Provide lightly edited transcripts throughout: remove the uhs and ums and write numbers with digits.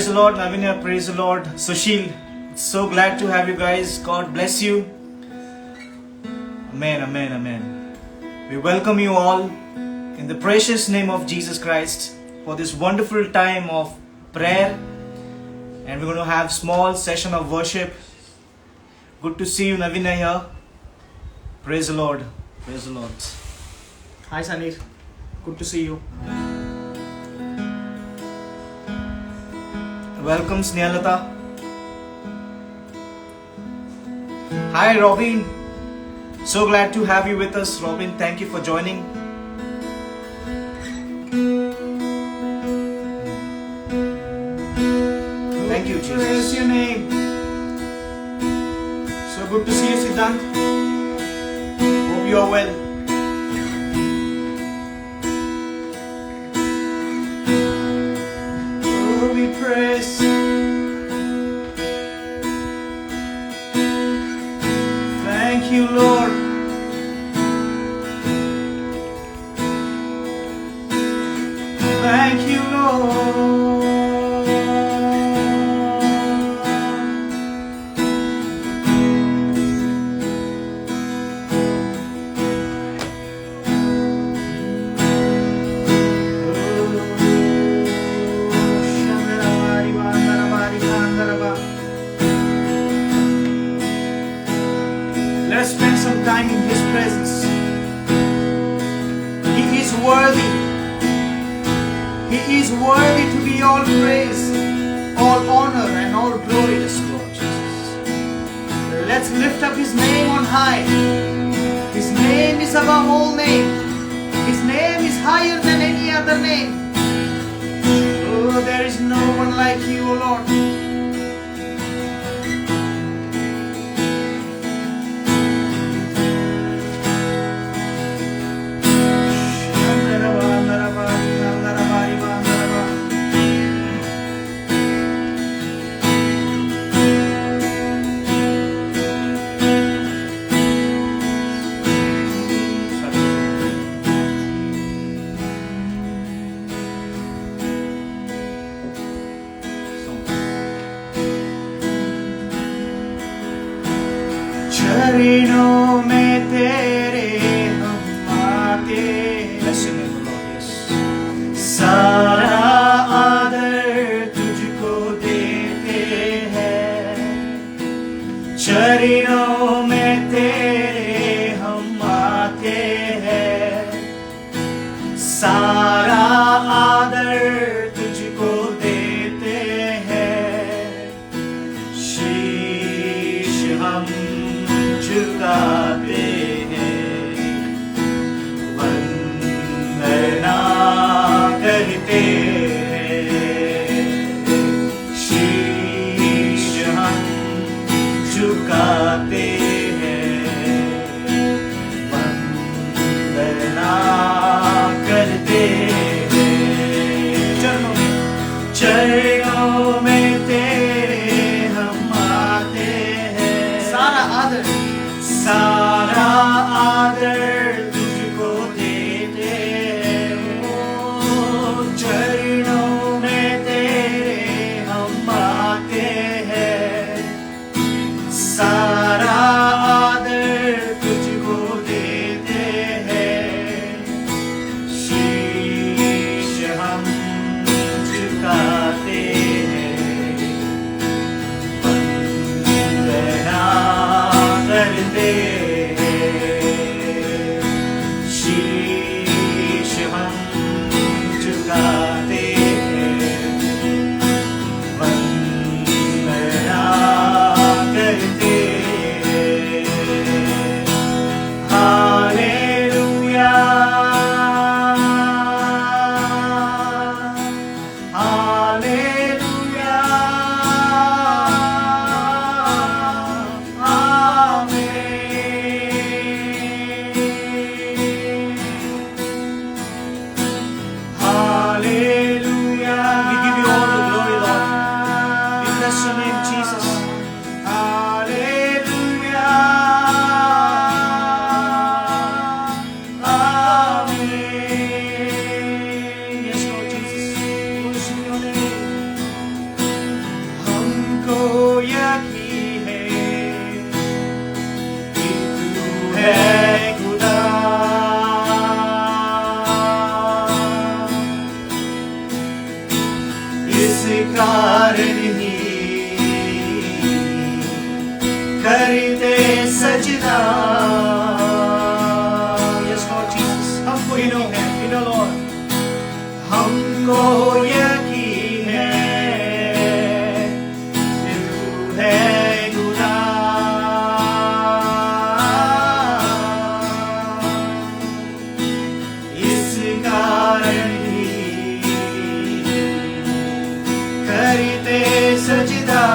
Praise the Lord, Lavinia. Praise the Lord, Sushil. So glad to have you guys. God bless you. Amen, amen, amen. We welcome you all in the precious name of Jesus Christ for this wonderful time of prayer. And we're going to have small session of worship. Good to see you, Navina, here. Praise the Lord. Praise the Lord. Hi, Sanir. Good to see you. Welcome, Snehalata. Hi, Robin. So glad to have you with us, Robin. Thank you for joining. Thank you, Jesus. Praise your name. So good to see you, Siddhant. Hope you are well. Oh, we praise. Thank you, Lord. Thank you, Lord. Let us spend some time in His presence. He is worthy. He is worthy to be all praise, all honor and all glory to Lord Jesus. Let's lift up His name on high. His name is above all names. His name is higher than any other name. Oh, there is no one like you, O Lord. चरणों में तेरे हम आते हैं, सारा आदर तुझको देते हैं। चरणों में तेरे हम आते हैं, सारा आदर तुझको देते हैं। शीश हम झुकाते हैं, वंदना करते हैं। शीश हम झुकाते हैं, वंदना करते हैं। चरणों में तेरे हम आते हैं, सारा आदर तुझको देते हैं। चरणों में तेरे हम आते हैं, सारा आदर तुझको देते हैं। शीश हम झुकाते हैं, वंदना करते हैं। शीश हम झुकाते हैं, वंदना करते हैं। Hallelujah, hallelujah, Hallelujah. We give you all the glory, Lord. We bless your name, Jesus. Hallelujah. Amen. Yes, Lord Jesus. Worship your name. सजदा. Yes, Lord Jesus. हमको यकीन है, you know, Lord. हमको यकीन है कि तू है खुदा. इस कारण ही करते सजदा.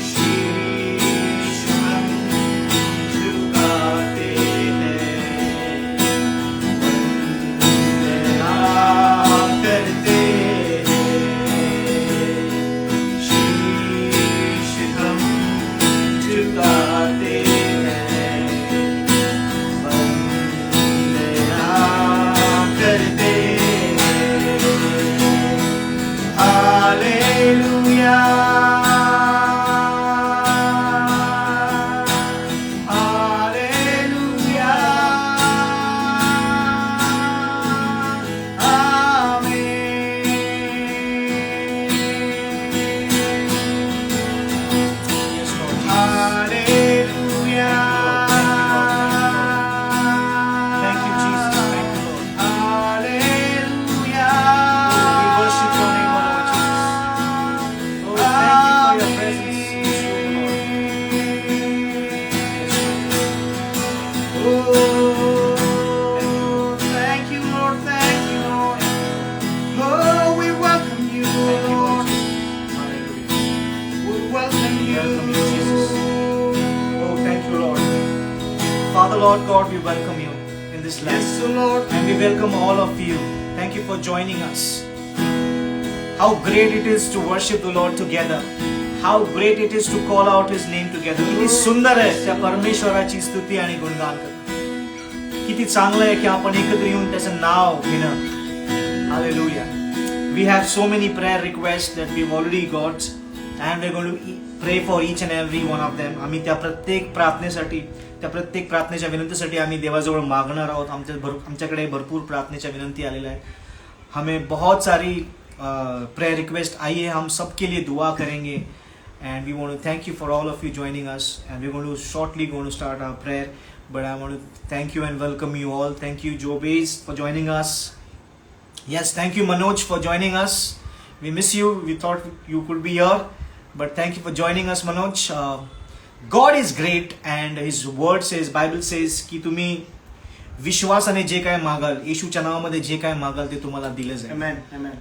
शीश हम झुकाते हैं, वंदना करते हैं. शीश हम झुकाते हैं, वंदना करते हैं. Hallelujah, hallelujah, Thank you, Jesus. Thank you, Lord. Hallelujah. We worship your name, O Lord Jesus. Lord, thank you for your presence in this room, Lord. Oh, thank you, Lord. Thank you, Lord. Oh, we welcome you, Lord. We welcome you, Jesus. Oh, thank you, Lord. Father, Lord God, we welcome you in this land. Yes, Lord. And we welcome all of you. Thank you for joining us. How great it is to worship the Lord together. How great it is to call out His name together. किती सुंदर आहे त्या परमेश्वराची स्तुती आणि गुणगान करणं. किती चांगलं आहे की आपण एकत्र येऊन त्याचं नाव घेणं. Hallelujah. We have so many prayer requests that we've already got, and we're going to pray for each and every one of them. आम्ही त्या प्रत्येक प्रार्थनेसाठी, त्या प्रत्येक प्रार्थनेच्या विनंतीसाठी आम्ही देवाजवळ मागणार आहोत. आमच्याकडे भरपूर प्रार्थनेच्या विनंती आलेल्या आहेत. हमें बहुत सारी prayer request आई है. हम सबके लिए दुआ करेंगे. And we want to thank you for all of you joining us, and we're going to shortly start our prayer, but I want to thank you and welcome you all. Thank you Jobes for joining us. Yes, thank you Manoj for joining us. We miss you. We thought you could be here, but thank you for joining us, Manoj. God is great, and His word says, Bible says की तुम्ही विश्वासाने जे काय मागाल, येशूच्या नावामध्ये जे काय मागाल ते तुम्हाला दिले जाईल. Amen. Amen.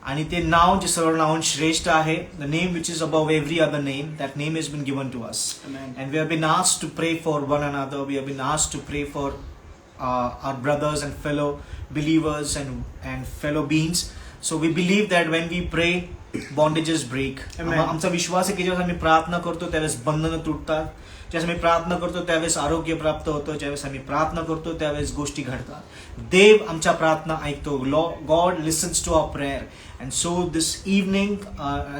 आणि ते नाव जे सर्व नावांहून श्रेष्ठ आहे, the name which is above every other name, that name has been given to us. Amen. And we have been asked to pray for one another. We have been asked to pray for our brothers and fellow believers and fellow beings. So we believe that when we pray, bondages break. Amen. आमचा विश्वास आहे की जेव्हा आम्ही प्रार्थना करतो त्यावेळेस बंधनं तुटतात. ज्यावेळेस आम्ही प्रार्थना करतो त्यावेळेस आरोग्य प्राप्त होतं. ज्यावेळेस आम्ही प्रार्थना करतो त्यावेळेस गोष्टी घडतात. देव आमच्या प्रार्थना ऐकतो. God listens to our prayer. And so this evening,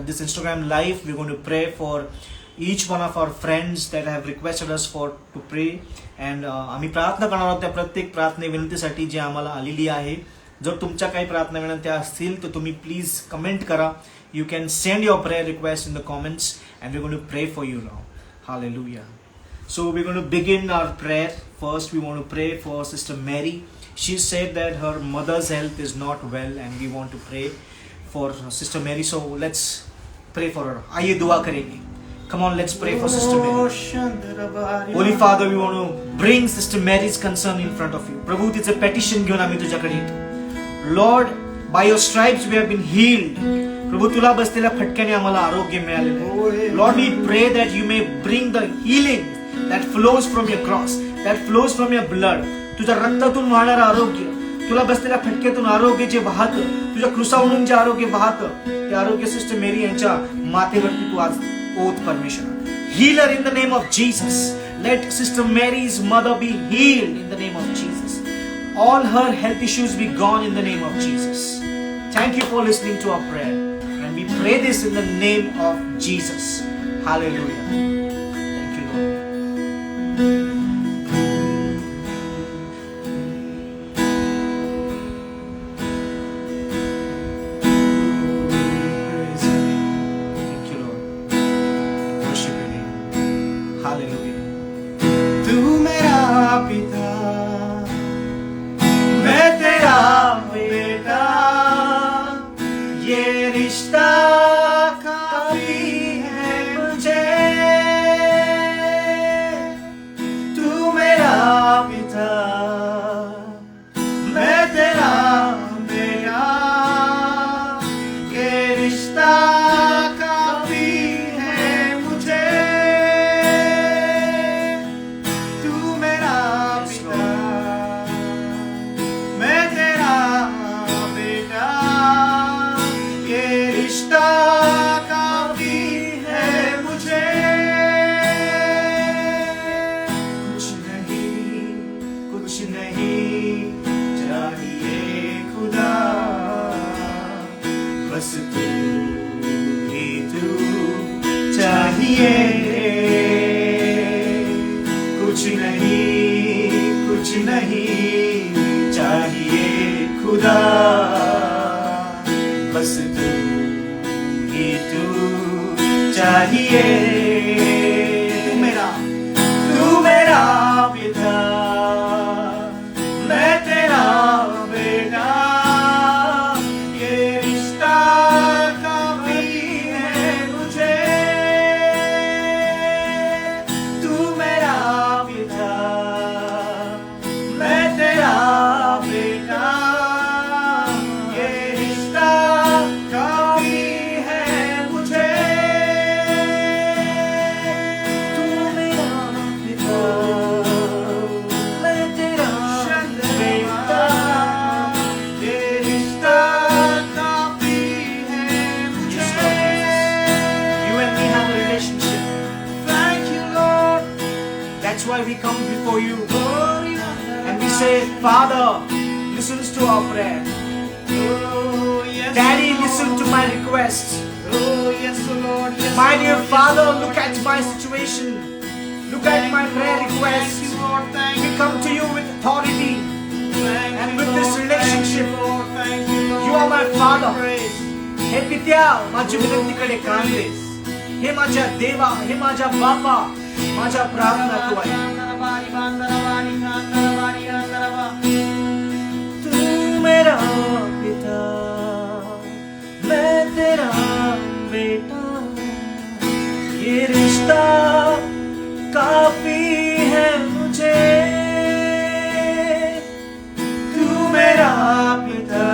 this Instagram live, we're going to pray for each one of our friends that have requested us to pray. And आम्ही प्रार्थना करणार आहोत त्या प्रत्येक प्रार्थने विनंतीसाठी जी आम्हाला आलेली आहे. जर तुमच्या काही प्रार्थना विनंत्या असतील तर तुम्ही प्लीज कमेंट करा. You can send your prayer request in the comments, and we're going to pray for you now. Hallelujah. So we're going to begin our prayer. First, we want to pray for Sister Mary. She said that her mother's health is not well, and we want to pray for Sister Mary. So let's pray for her. आइए दुआ करेंगे. Come on, let's pray for Sister Mary. Holy Father, we want to bring Sister Mary's concern in front of you. प्रभू तिचे petition घेऊन आम्ही तुझ्याकडे येतो. Lord, by your stripes we have been healed. प्रभू तुला बसलेल्या फटक्याने आम्हाला आरोग्य मिळालेलं आहे. Lord, we pray that you may bring the healing that flows from your cross, that flows from your blood. तुझ्या रक्तातून वाहणारं आरोग्य, तुला बसलेल्या फटक्यातून आरोग्य जे वाहतं, तुझ्या क्रुसावरून जे आरोग्य वाहतं, ते आरोग्य सिस्टर मेरी यांच्या माथेवरती तू आज ओत परमेश्वर. Heal her in the name of Jesus. Let Sister Mary's mother be healed in the name of Jesus. All her health issues be gone in the name of Jesus. Thank you for listening to our prayer. And we pray this in the name of Jesus. Hallelujah. Thank you, Lord. Praise your name. बस तू ही तू चाहिए, कुछ नहीं चाहिए खुदा, बस तू ही तू चाहिए। तू मेरा पिता, मैं तेरा बेटा, ये रिश्ता काफी है मुझे। तू मेरा पिता, मैं तेरा बेटा, ये रिश्ता काफी है मुझे। तू मेरा पिता, मैं तेरा बेटा, ये रिश्ता काफी है मुझे। You and me have a relationship. Thank you, Lord. That's why we come before you. And we say, Father, listens to our prayer. Daddy, listen to my request. My dear Father, look at my situation. Look at my prayer request. We come to you with authority and with this relationship. You are my Father. हे पित्या, माझी विनंतीकडे कान दे. हे माझ्या देवा, हे माझ्या बापा, माझ्या प्रार्थना तू ऐक. तू मेरा पिता, मैं तेरा बेटा, ये रिश्ता काफी है मुझे। तू मेरा पिता,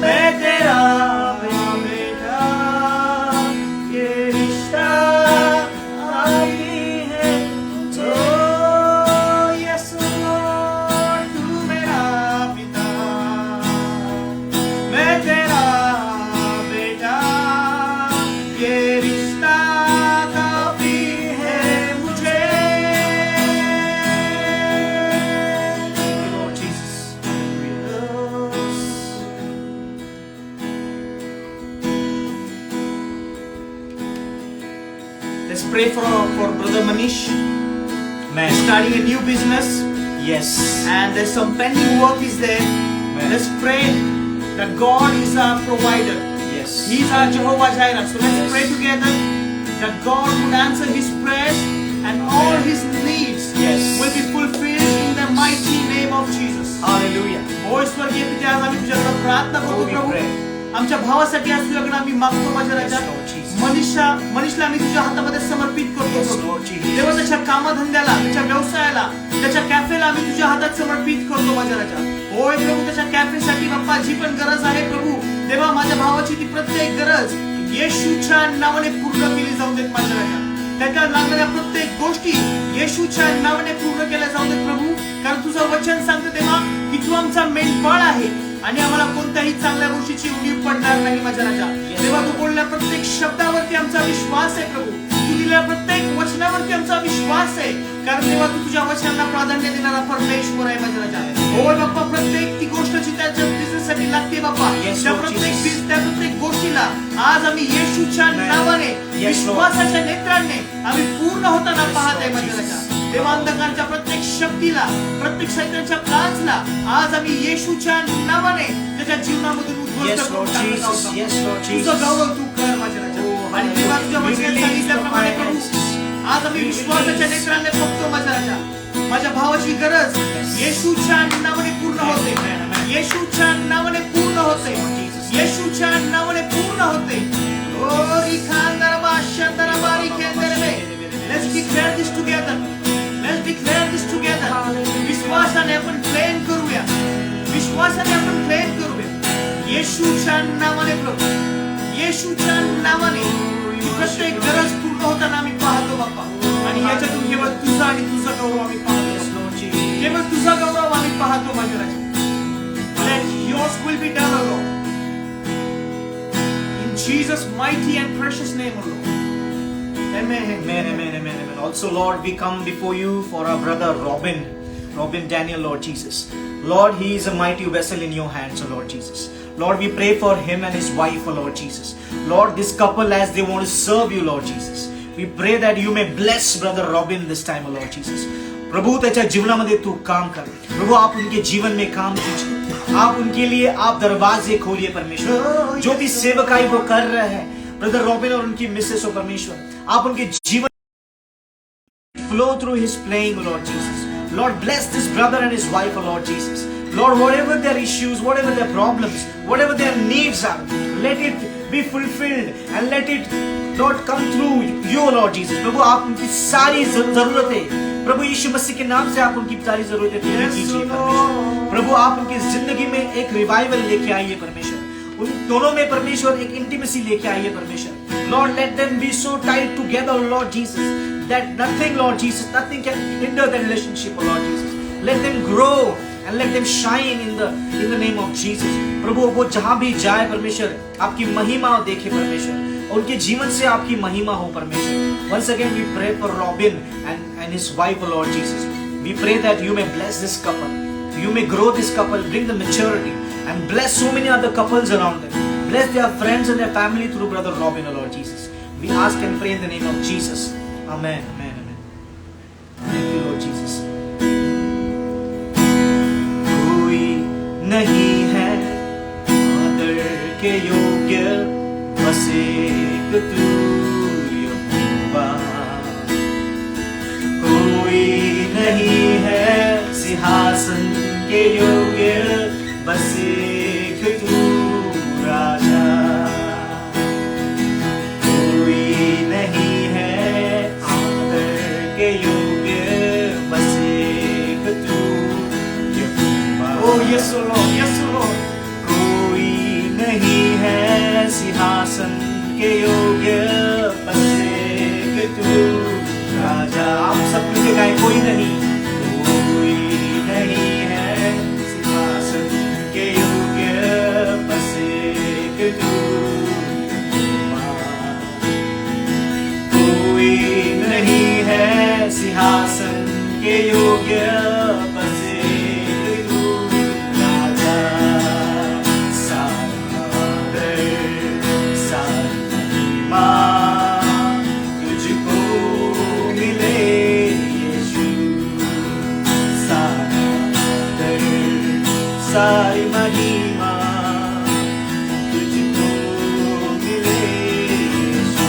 मैं तेरा बेटा, ये रिश्ता काफी है मुझे। Yes Lord, तू मेरा पिता, मैं तेरा बेटा, ये रिश्ता काफी है मुझे। Lord Jesus, let's pray for Brother Manish. Man, starting a new business. Yes. And there's some pending work is there. Man. Let's pray that God is our provider. Yes. He is our Jehovah Jireh. So let's pray together that God would answer his prayers and all his needs will be fulfilled in the mighty name of Jesus. Hallelujah. ओ स्वर्गीय पिता, आम्ही तुझ्याकडे प्रार्थना करतो प्रभू. आमच्या भावासाठी आज तुझ्याकडे आम्ही मागतो माझ्या राजा. मनीषला आम्ही तुझ्या हातामध्ये समर्पित करतो. देवा, त्याच्या कामधंद्याला, त्याच्या व्यवसायाला, त्याच्या कॅफेला आम्ही तुझ्या हातात समर्पित करतो माझ्या राजा. होय प्रभू, त्याच्या कॅफेसाठी बाप्पा जी पण गरज आहे प्रभू, देवा माझ्या भावाची ती प्रत्येक गरज येशूच्या नावाने पूर्ण केली जाऊ देत माझ्या राजा. त्याला लागणाऱ्या प्रत्येक गोष्टी येशूच्या नावाने पूर्ण केल्या जाऊ देत प्रभू. कारण तुझं वचन सांगतं देवा की तू आमचा मेंढपाळ आहे आणि आम्हाला कोणत्याही चांगल्या गोष्टीची उणीव पडणार नाही माझ्या राजा. देवा, तू बोलल्या प्रत्येक शब्दावरती आमचा विश्वास आहे प्रभू. तू दिलेल्या प्रत्येक वचनावरती आमचा विश्वास आहे. कारण देवा, तू तुझ्या वचनांना प्राधान्य देणारा परमेश्वर आहे माझ्या राजा. होय बाप्पा, प्रत्येक ती गोष्ट जी त्याच्या बिझनेससाठी लागते बाप्पा, त्या प्रत्येक गोष्टीला आज आम्ही येशूच्या नावाने विश्वासाच्या नेत्रांनी आम्ही पूर्ण होताना पाहत आहे माझ्या राजा. देवा, अंधकारच्या प्रत्येक शक्तीला, प्रत्येक शैतानाच्या प्लान्सला आज आम्ही येशूच्या नावाने त्याच्या जीवनामधून उद्ध्वस्त करून टाकतो. तुझं गौरव तू कर माझ्या राजा. आणि देवा, तुझ्या वचनात सांगितल्याप्रमाणे प्रभू आज आम्ही विश्वासाच्या नेत्रांनी बघतो माझ्या राजा. माझ्या भावाची गरज येशूच्या नावाने पूर्ण होते. येशूच्या नावाने पूर्ण होते. येशूच्या नावाने पूर्ण होते. Let's declare this together. Let's declare this together. विश्वासाने आपण क्लेम करूया. विश्वासाने आपण क्लेम करूया. येशूच्या नावाने प्रभू, येशूच्या नावाने प्रत्येक गरज पूर्ण होताना आम्ही पाहतो बाप्पा. आणि याच्यातून केवळ तुझा आणि तुझा गौरव आम्ही पाहतो. केवळ तुझा गौरव आम्ही पाहतो माझ्या राजा. Let yours will be done, O Lord. In Jesus' mighty and precious name, O Lord. Amen. Amen. Amen. Amen. Amen. Also, Lord, we come before you for our brother Robin Daniel, Lord Jesus. Lord, he is a mighty vessel in your hands, O Lord Jesus. Lord, we pray for him and his wife, O Lord Jesus. Lord, this couple as they want to serve you, Lord Jesus. We pray that you may bless Brother Robin this time, O Lord Jesus. प्रभु त्याच्या जीवनामध्ये तू काम कर. प्रभु आप उनके जीवन में काम कीजिए. आप उनके लिए आप दरवाजे खोलिए परमेश्वर. जो भी सेवकाई वो कर रहे हैं ब्रदर रॉबिन और उनकी मिसेस हो परमेश्वर, आप उनके जीवन flow through his playing, O Lord Jesus. Lord, bless this brother and his wife, O Lord Jesus. Lord, whatever their issues, whatever their problems, whatever their needs are, let it be fulfilled and let it, Lord, come through you, Lord Jesus. प्रभु आप उनकी सारी जरूरतें प्रभु यीशु मसीह के नाम से आप उनकी सारी जरूरतें पूरी कीजिए परमेश्वर. प्रभु आप उनकी जिंदगी में एक रिवाइवल लेके आइए परमेश्वर. उन दोनों में परमेश्वर एक इंटीमेसी लेके आइए परमेश्वर. Lord, let them be so tied together, Lord Jesus, that nothing, Lord Jesus, nothing can hinder their relationship, oh Lord Jesus. Let them grow and let them shine in the name of Jesus. प्रभु वो जहाँ भी जाए परमेश्वर आपकी महिमा देखे परमेश्वर. उनके जीवन से आपकी महिमा हो परमेश्वर. Once again we pray for Robin and his wife, oh Lord Jesus. We pray that you may bless this couple. You may grow this couple, bring the maturity and bless so many other couples around them. Bless their friends and their family through Brother Robin, oh Lord Jesus. We ask and pray in the name of Jesus. Amen. Amen. Amen. Thank you, Lord Jesus. कोई नहीं है आदर के योग्य बस एक तू यहोवा. कोई नहीं है सिंहासन के योग्य बस एक तू राजा. कोई नहीं है आदर के योग्य बस एक तू यहोवा. Oh yes, O Lord, yes, O Lord. कोई नहीं है सिंहासन के योग्य बस एक तू राजा. आप सब मिलके गाएं. कोई नहीं है सिंहासन के योग्य बस एक तू. कोई नहीं है सिंहासन के योग्य बस एक तू राजा. सारा दर्द सारी महिमा तुझको मिले यीशु. सारा दर्द सारी महिमा तुझको मिले यीशु.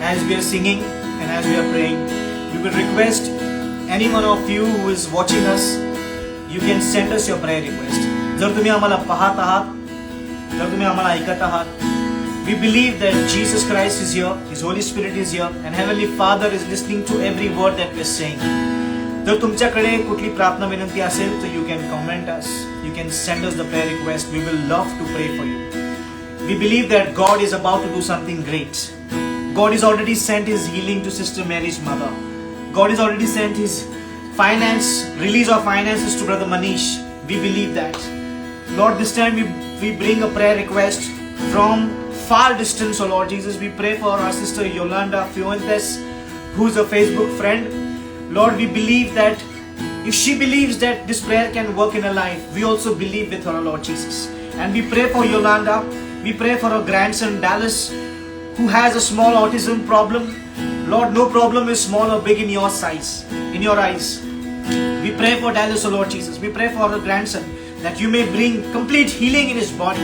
As we are singing and as we are praying, we will request any one of you who is watching us, you can send us your prayer request. जर तुम्ही आम्हाला पाहत आहात, जर तुम्ही आम्हाला ऐकत आहात, we believe that Jesus Christ is here, His Holy Spirit is here, and Heavenly Father is listening to every word that we are saying. जर तुमच्याकडे कुठली प्रार्थना विनंती असेल तर you can comment us, you can send us the prayer request. We will love to pray for you. We believe that God is about to do something great. God has already sent His healing to Sister Mary's mother. God has already sent His release of finances to Brother Manish. We believe that. Lord, this time we bring a prayer request from far distance, oh Lord Jesus. We pray for our sister Yolanda Fuentes, who is a Facebook friend. Lord, we believe that if she believes that this prayer can work in her life, we also believe with her, Lord Jesus. And we pray for Yolanda. We pray for her grandson Dallas, who has a small autism problem. Lord, no problem is small or big in your eyes. We pray for Dallas, O Lord Jesus. We pray for her grandson that you may bring complete healing in his body.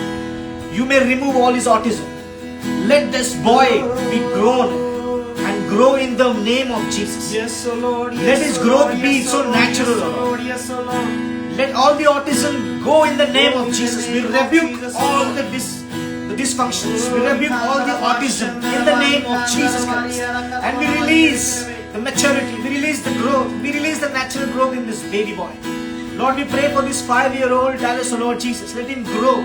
You may remove all his autism. Let this boy be grown and grow in the name of Jesus. Yes, O Lord. Let his growth be so natural, O Lord. Yes, O Lord. Let all the autism go in the name of Jesus. We rebuke all the dysfunctions. We rebuke all the autism in the name of Jesus Christ. And we release the maturity. We release the growth. We release the natural growth in this baby boy. Lord, we pray for this 5-year-old Dallas, O Lord Jesus. Let him grow.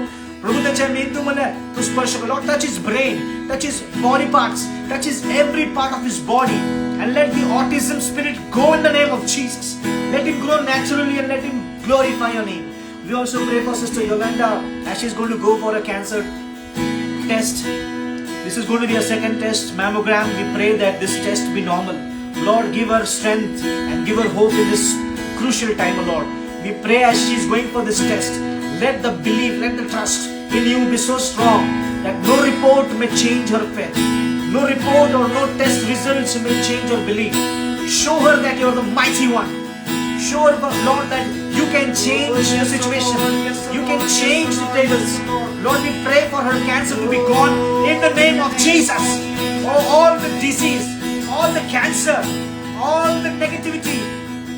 प्रभु त्याच्या मेंदूमध्ये तू स्पर्श कर. Lord, touch his brain, touch his body parts, touch his every part of his body, and let the autism spirit go in the name of Jesus. Let him grow naturally and let him glorify your name. We also pray for Sister Yolanda as she's going to go for a cancer test. This is going to be a second test, mammogram. We pray that this test be normal. Lord, give her strength and give her hope in this crucial time, Lord. We pray as she's going for this test. Let the belief, let the trust in you be so strong that no report may change her faith. No report or no test results may change her belief. Show her that you're the mighty one. Show her, Lord, that you can change the situation. You can change the tables. Lord, we pray for her cancer to be gone in the name of Jesus. Oh, all the disease, all the cancer, all the negativity,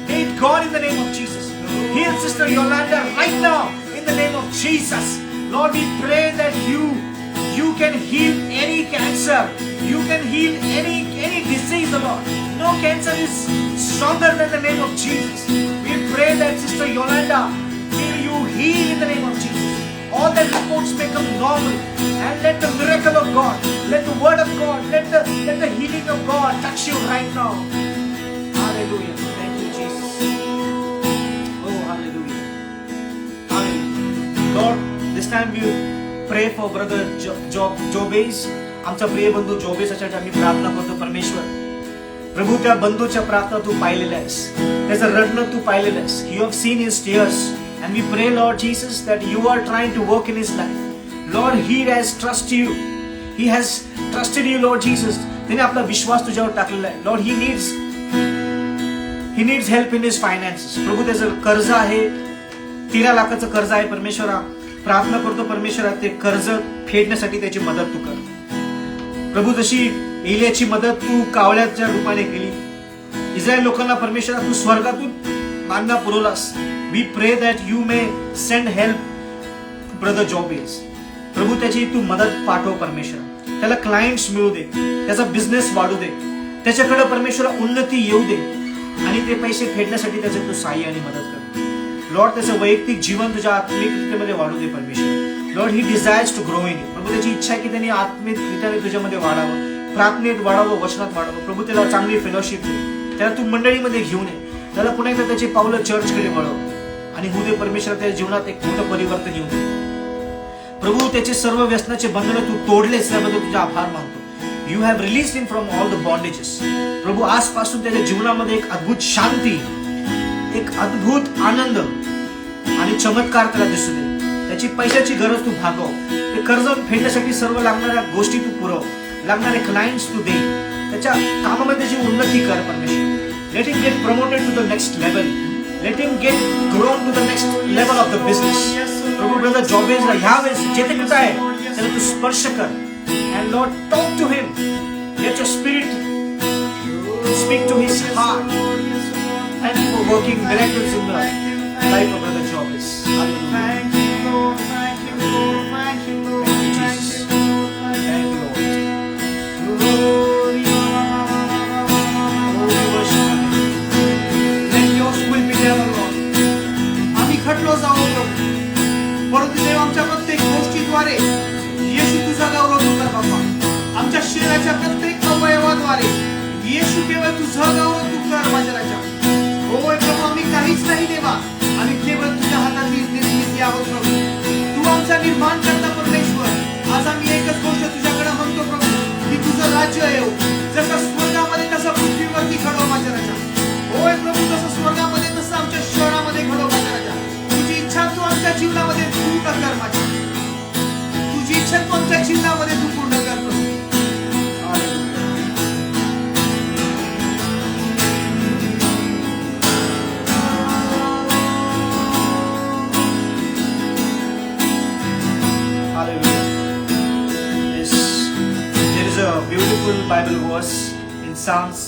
may it gone in the name of Jesus. Heal Sister Yolanda right now in the name of Jesus. Lord, we pray that you can heal any cancer. You can heal any disease, Lord. No cancer is stronger than the name of Jesus. We pray that Sister Yolanda, may you heal in the name of Jesus. All the reports may come normal, and let the miracle of God, let the word of God, let the healing of God touch you right now. Hallelujah. Thank you, Jesus. Oh, hallelujah. Hallelujah. Lord, this time we pray for brother Jobez. आमचा प्रिय बंधू जोबेससाठी आम्ही प्रार्थना करतो. परमेश्वर प्रभू, त्या बंधूच्या प्रार्थना तू पाहिलेल्या आहेस, त्याचं रडणं तू पाहिलेलं आहेस. You have seen his tears, and we pray, Lord Jesus, that you are trying to work in his life. Lord, he has trusted you. He has trusted you, Lord Jesus. त्याने आपला विश्वास तुझ्यावर टाकलेला आहे. Lord, he needs help in his finances. प्रभू, त्याचं कर्ज आहे, 13 लाखाचं कर्ज आहे. परमेश्वरा, प्रार्थना करतो परमेश्वरा, ते कर्ज फेडण्यासाठी त्याची मदत तू कर. प्रभू, जशी एलियाची मदत तू कावळ्याच्या रूपाने केली, इस्रायल लोकांना परमेश्वरा तू स्वर्गातून मानना पुरवलास. We pray that you may send help brother Jobes. प्रभू, त्याची तू मदत पाठव परमेश्वरा. त्याला क्लायंट्स मिळू दे, त्याचा बिझनेस वाढू दे, त्याच्याकडे परमेश्वरा उन्नती येऊ दे, आणि ते पैसे फेडण्यासाठी त्याचे तू सहाय्य आणि मदत कर. लॉर्ड, त्याचं वैयक्तिक जीवन तुझ्या आत्मिकतेमध्ये वाढू दे परमेश्वर. Lord, he desires to grow in you. प्रभू, त्याची इच्छा आहे की त्यांनी आत्मिकरित्याने तुझ्यामध्ये वाढावं, प्रार्थनेत वाढावं, वचनात वाढावं. प्रभू, त्याला चांगली फेलोशिप दे, त्याला तू मंडळीमध्ये घेऊन ये, त्याला पुन्हा एकदा त्याची पावलं चर्चकडे वळव, आणि होऊ दे परमेश्वर त्याच्या जीवनात एक मोठं परिवर्तन येऊ दे. प्रभू, त्याचे सर्व व्यसनाचे बंधनं तू तोडलेस, त्याबद्दल तुझा आभार मानतो. You have release him from all the bondages. प्रभू, आजपासून त्याच्या जीवनामध्ये एक अद्भुत शांती, एक अद्भुत आनंद आणि चमत्कार त्याला दिसू दे. त्याची पैशाची गरज तू भागव, ते कर्ज फेडण्यासाठी सर्व लागणाऱ्या गोष्टी तू पुरव, लागणारे क्लायंट्स तू दे, त्याच्या कामामध्ये त्याची उन्नती कर परमेश्वर. Let him get promoted to the next level. Let him get grown to the next level of the business. प्रभू, ब्रदर जॉबेजला ह्यावेळेस जेथे कुठे आहे त्याला तू स्पर्श कर. And Lord, talk to him. Let your spirit speak to his heart. Thank you for working miracles in the life of brother Jobes. Thank you, Lord. Thank you, Lord. Thank you, Lord. Thank you, Lord. Thank you, Lord. Glory. Oh, we worship you. Let your will be done, Lord. आम्ही खटलो जाऊ प्रभू, परंतु देव आमच्या प्रत्येक गोष्टीद्वारे येशू तुझा गौरव तू कर बाबा. आमच्या शरीराच्या प्रत्येक अवयवाद्वारे येशू केवळ तुझा गौरव तू कर माझ्या राजा. होय प्रभू, आम्ही काहीच नाही देवा, आम्ही केवळ तुझ्या हातातील निर्मिती आहोत प्रभू. तू आमचा निर्माण करता परमेश्वर. आज आम्ही एकच गोष्ट तुझ्याकडे म्हणतो प्रभू, की तुझं राज्य येऊ, जसं स्वर्गामध्ये तसं पृथ्वीवरती घडव माझ्या राजा. होय प्रभू, जसं स्वर्गामध्ये तसं आमच्या शहरामध्ये घडव माझ्या राजा. तुझी इच्छा तू आमच्या जीवनामध्ये पूर्ण कर माझ्या. तुझी इच्छा तू आमच्या जीवनामध्ये तू पूर्ण कर प्रभू. Hallelujah. Yes, there is a beautiful Bible verse in Psalms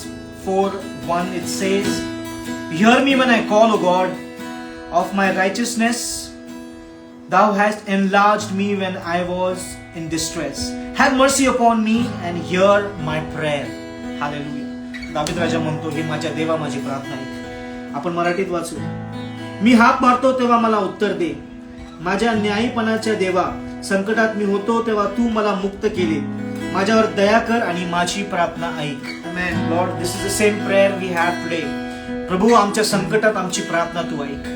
4:1 it says, "Hear me when I call, O God, of my righteousness. Thou hast enlarged me when I was in distress. Have mercy upon me and hear my prayer." Hallelujah. दावीद राजा म्हणतो, हे माझ्या देवा माझी प्रार्थना ऐक. आपण मराठीत वाचू. मी हाक मारतो तेव्हा मला उत्तर दे. माझ्या न्यायीपणाच्या देवा, संकटात मी होतो तेव्हा तू मला मुक्त केले. माझ्यावर दया कर आणि माझी प्रार्थना ऐक. Amen. Lord, this is the same prayer we have today. प्रभू, आमच्या संकटात आमची प्रार्थना तू ऐक.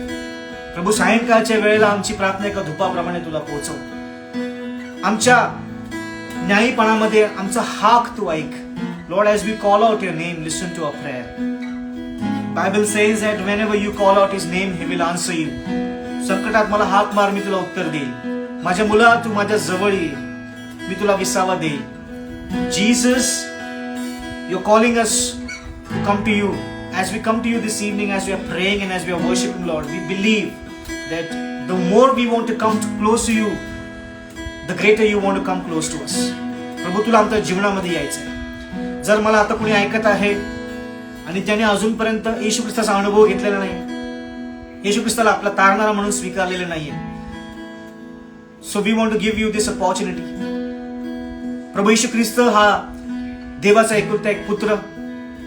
प्रभू, सायंकाळच्या वेळेला आमची प्रार्थना एका धुपाप्रमाणे तुला पोहोचव. आमच्या न्यायीपणामध्ये आमचा हाक तू ऐक. Lord, as we call out your name, listen to our prayer. Bible says that whenever you call out his name, he will answer you. संकटात मला हाक मार, मी तुला उत्तर देईल. माझ्या मुला, तू माझ्या जवळ ये, मी तुला विसावा देईल. Jesus, you're calling us to come to you. As we come to you this evening, as we are praying and as we are worshiping, Lord, we believe that the more we want to come close to you, the greater you want to come close to us. प्रभू, तुला आमच्या जीवनामध्ये यायचं आहे. जर मला आता कोणी ऐकत आहे आणि त्याने अजूनपर्यंत येशू ख्रिस्ताचा अनुभव घेतलेला नाही, येशू ख्रिस्ताला आपला तारणारा म्हणून स्वीकारलेलं नाहीये, so we want to give you this opportunity. प्रभू येशू ख्रिस्त हा देवाचा एकुलता एक पुत्र,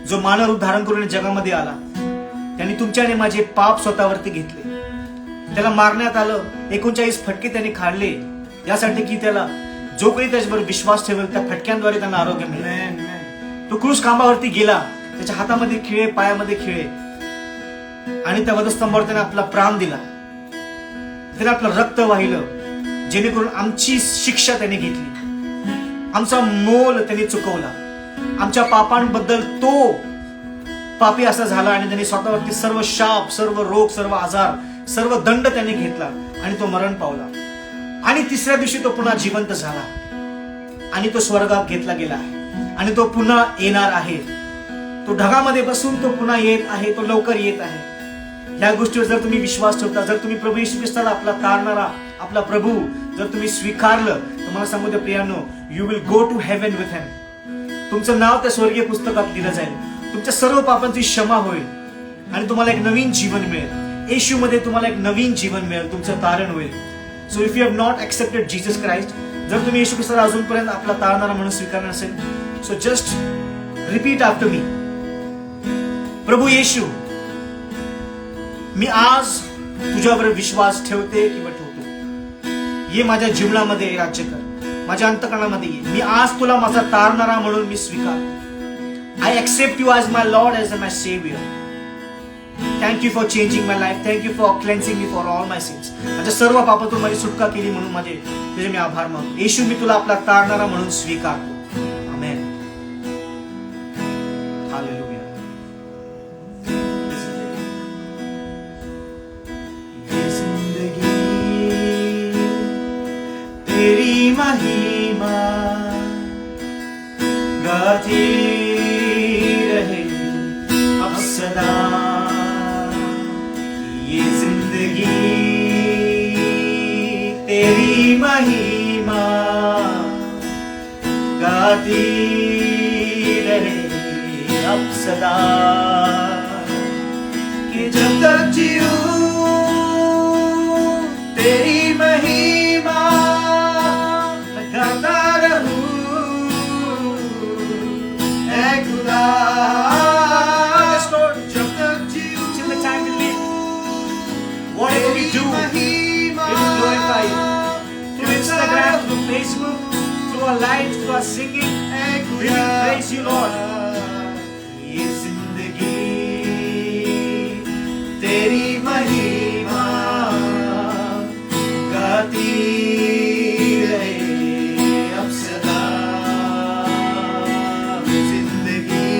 जो मानव रूप धारण करून जगामध्ये आला. त्यांनी तुमच्या आणि माझे पाप स्वतःवरती घेतले. त्याला मारण्यात आलं, 39 फटके त्याने खाल्ले, यासाठी की त्याला जो कोणी त्याच्यावर विश्वास ठेवेल त्या फटक्यांद्वारे त्यांना आरोग्य मिळेल. तो क्रूस खांबावरती गेला, त्याच्या हातामध्ये खिळे, पायामध्ये खिळे, आणि त्या वधस्तंभावर त्याने आपला प्राण दिला. त्याने आपलं रक्त वाहिलं, जेणेकरून आमची शिक्षा त्याने घेतली, आमचा मोल त्याने चुकवला. आमच्या पापांबद्दल तो पापी असा झाला आणि त्याने स्वतःवरती सर्व शाप, सर्व रोग, सर्व आजार, सर्व दंड त्याने घेतला आणि तो मरण पावला. आणि तिसऱ्या दिवशी तो पुन्हा जिवंत झाला आणि तो स्वर्गात घेतला गेला आहे आणि तो पुन्हा येणार आहे. तो ढगामध्ये बसून तो पुन्हा येत आहे, तो लवकर येत आहे. या गोष्टीवर जर तुम्ही विश्वास ठेवता, जर तुम्ही प्रभू येशू ख्रिस्ताला आपला तारणारा, आपला प्रभू जर तुम्ही स्वीकारलं, तर मला सांगू द्या प्रियांनो, you will go to heaven with him. तुमचं नाव त्या स्वर्गीय पुस्तकात लिहिलं जाईल. तुमच्या सर्व पापांची क्षमा होईल आणि तुम्हाला एक नवीन जीवन मिळेल. येशूमध्ये तुम्हाला एक नवीन जीवन मिळेल, तुमचं तारण होईल. So if you have not accepted Jesus Christ, जर तुम्ही येशू ख्रिस्ताला अजूनपर्यंत आपला तारणारा म्हणून स्वीकारणार असेल, so just repeat after me. प्रभू येशू, मी आज तुझ्यावर विश्वास ठेवते किंवा ठेवतो. ये माझ्या जीवनामध्ये राज्य कर, माझ्या अंतःकरणामध्ये ये. मी आज तुला माझा तारणारा म्हणून मी स्वीकारतो. I accept you as my Lord, as my Savior. Thank you for changing my life. Thank you for cleansing me for all my sins. माझ्या सर्व पापातून माझी सुटका केली म्हणून तुझे मी आभार मानतो. येशू, मी तुला आपला तारणारा म्हणून स्वीकारतो. आमेन. हालेलुया. ये जिंदगी तेरी महिमा गाती रहे अब सदा. ये जिंदगी तेरी महिमा गाती रहे अब सदा. कि जब तक जीऊं तेरी महिमा गाता रहूं ऐ खुदा. Whatever we do, we will glorify you. Through Instagram, through Facebook, through our lives, through our singing, we will praise you, Lord. ये जिंदगी तेरी महिमा गाती रहे अब सदा. जिंदगी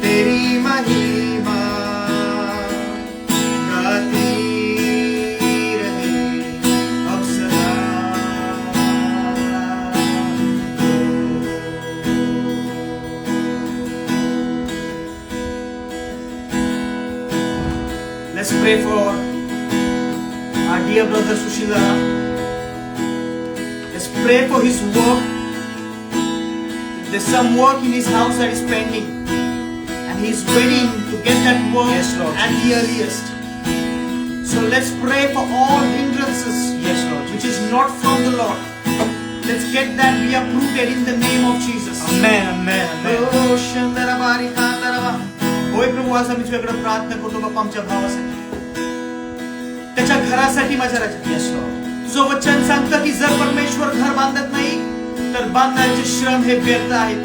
तेरी महिमा Let's pray for our dear brother Sushila. Let's pray for his work. There's some work in his house that is pending, and he's waiting to get that work Yes, Lord at the earliest. So let's pray for all hindrances Yes, Lord which Jesus. is not from the Lord. Let's get that be uprooted in the name of Jesus. Amen, amen, amen. Oh, Shandarabari Kandaraba. होय प्रभू, आज आम्ही तुझ्याकडे प्रार्थना करतो बाप्पा आमच्या भावासाठी, त्याच्या घरासाठी माझ्या राजा. Yes, Lord. तुझं वचन सांगतं की जर परमेश्वर घर बांधत नाही तर बांधण्याचे श्रम हे व्यर्थ आहेत.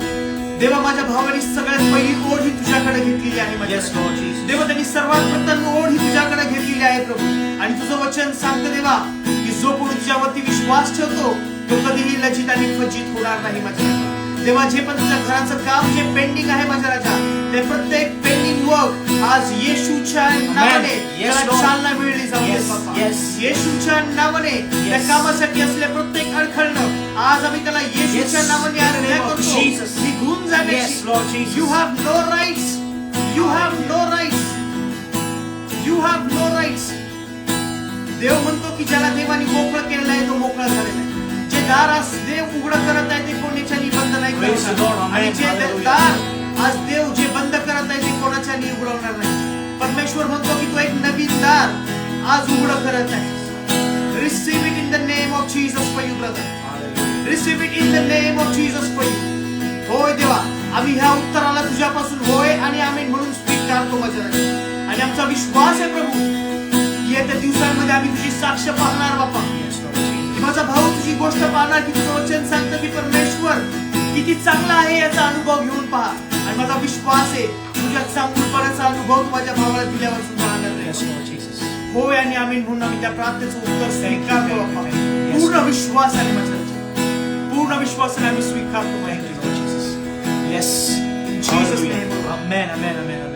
देवा, माझ्या भावाने सगळ्यात पहिली ओढ ही तुझ्याकडे घेतलेली आहे माझ्या Yes, राजा. Lord Jesus. देवा, त्यांनी सर्वात प्रथम ओढ ही तुझ्याकडे घेतलेली आहे प्रभू. आणि तुझं वचन सांगतं देवा की जो कोणी तुझ्यावरती विश्वास ठेवतो तो कधीही लज्जित आणि फज्जित होणार नाही माझ्या राजा. देवा, जे पण तुझ्या घराचं काम जे पेंडिंग आहे माझ्या राजा, ते प्रत्येक पेंडिंग वर्क आज येशूच्या नावाने Yes, त्याला Lord. चालना मिळली जाऊ दे Yes, बाप्पा. yes. येशूच्या नावाने त्या कामासाठी असले प्रत्येक अडखळणं आज आम्ही त्याला येशूच्या Yes. नावाने आज्ञा Lord करतो. Jesus. निघून जाण्याची. Yes, Lord Jesus. You have no rights. You have no rights. You have no rights. देव म्हणतो की ज्याला देवाने मोकळं केलेलं आहे तो मोकळा झालेला आहे. जे दार आज देव उघडं करत आहे ते कोणाच्यानी बंद नाही Praise the Lord. करणार. Amen. आणि जे Hallelujah. दार आज देव जे बंद करत आहे ते कोणाच्यानी उघडवणार नाही. परमेश्वर म्हणतो की तो एक नवीन दार आज उघडं करत आहे. Receive it in the name of Jesus for you, brother. Receive it in the name of Jesus for you. होय देवा, आम्ही ह्या उत्तराला तुझ्यापासून होय आणि आम्ही म्हणून स्वीकारतो माझ्या राजा. आणि आमचा विश्वास आहे प्रभू की येत्या दिवसांमध्ये आम्ही तुझी साक्ष पाहणार बाप्पा. Yes, Lord Jesus. की माझा भाऊ तुझी गोष्ट पाहणार, की तुझं वचन सांगतं की परमेश्वर किती चांगला आहे याचा अनुभव घेऊन पहा. आणि माझा विश्वास आहे तुझ्या चांगुलपणाचा अनुभव तू माझ्या भावाला दिल्यावर सुद्धा आनंद Yes, आहे. Lord Jesus. होय आणि आम्ही म्हणून आम्ही त्या प्रार्थनेचं उत्तर स्वीकारतो बाप्पा. Yes. पूर्ण विश्वासाने माझ्या राजा. पूर्ण विश्वासाने आम्ही स्वीकारतो Thank माझ्या you, Raja. Lord Jesus. Yes. Jesus' Hallelujah. name. Amen, amen, amen, amen.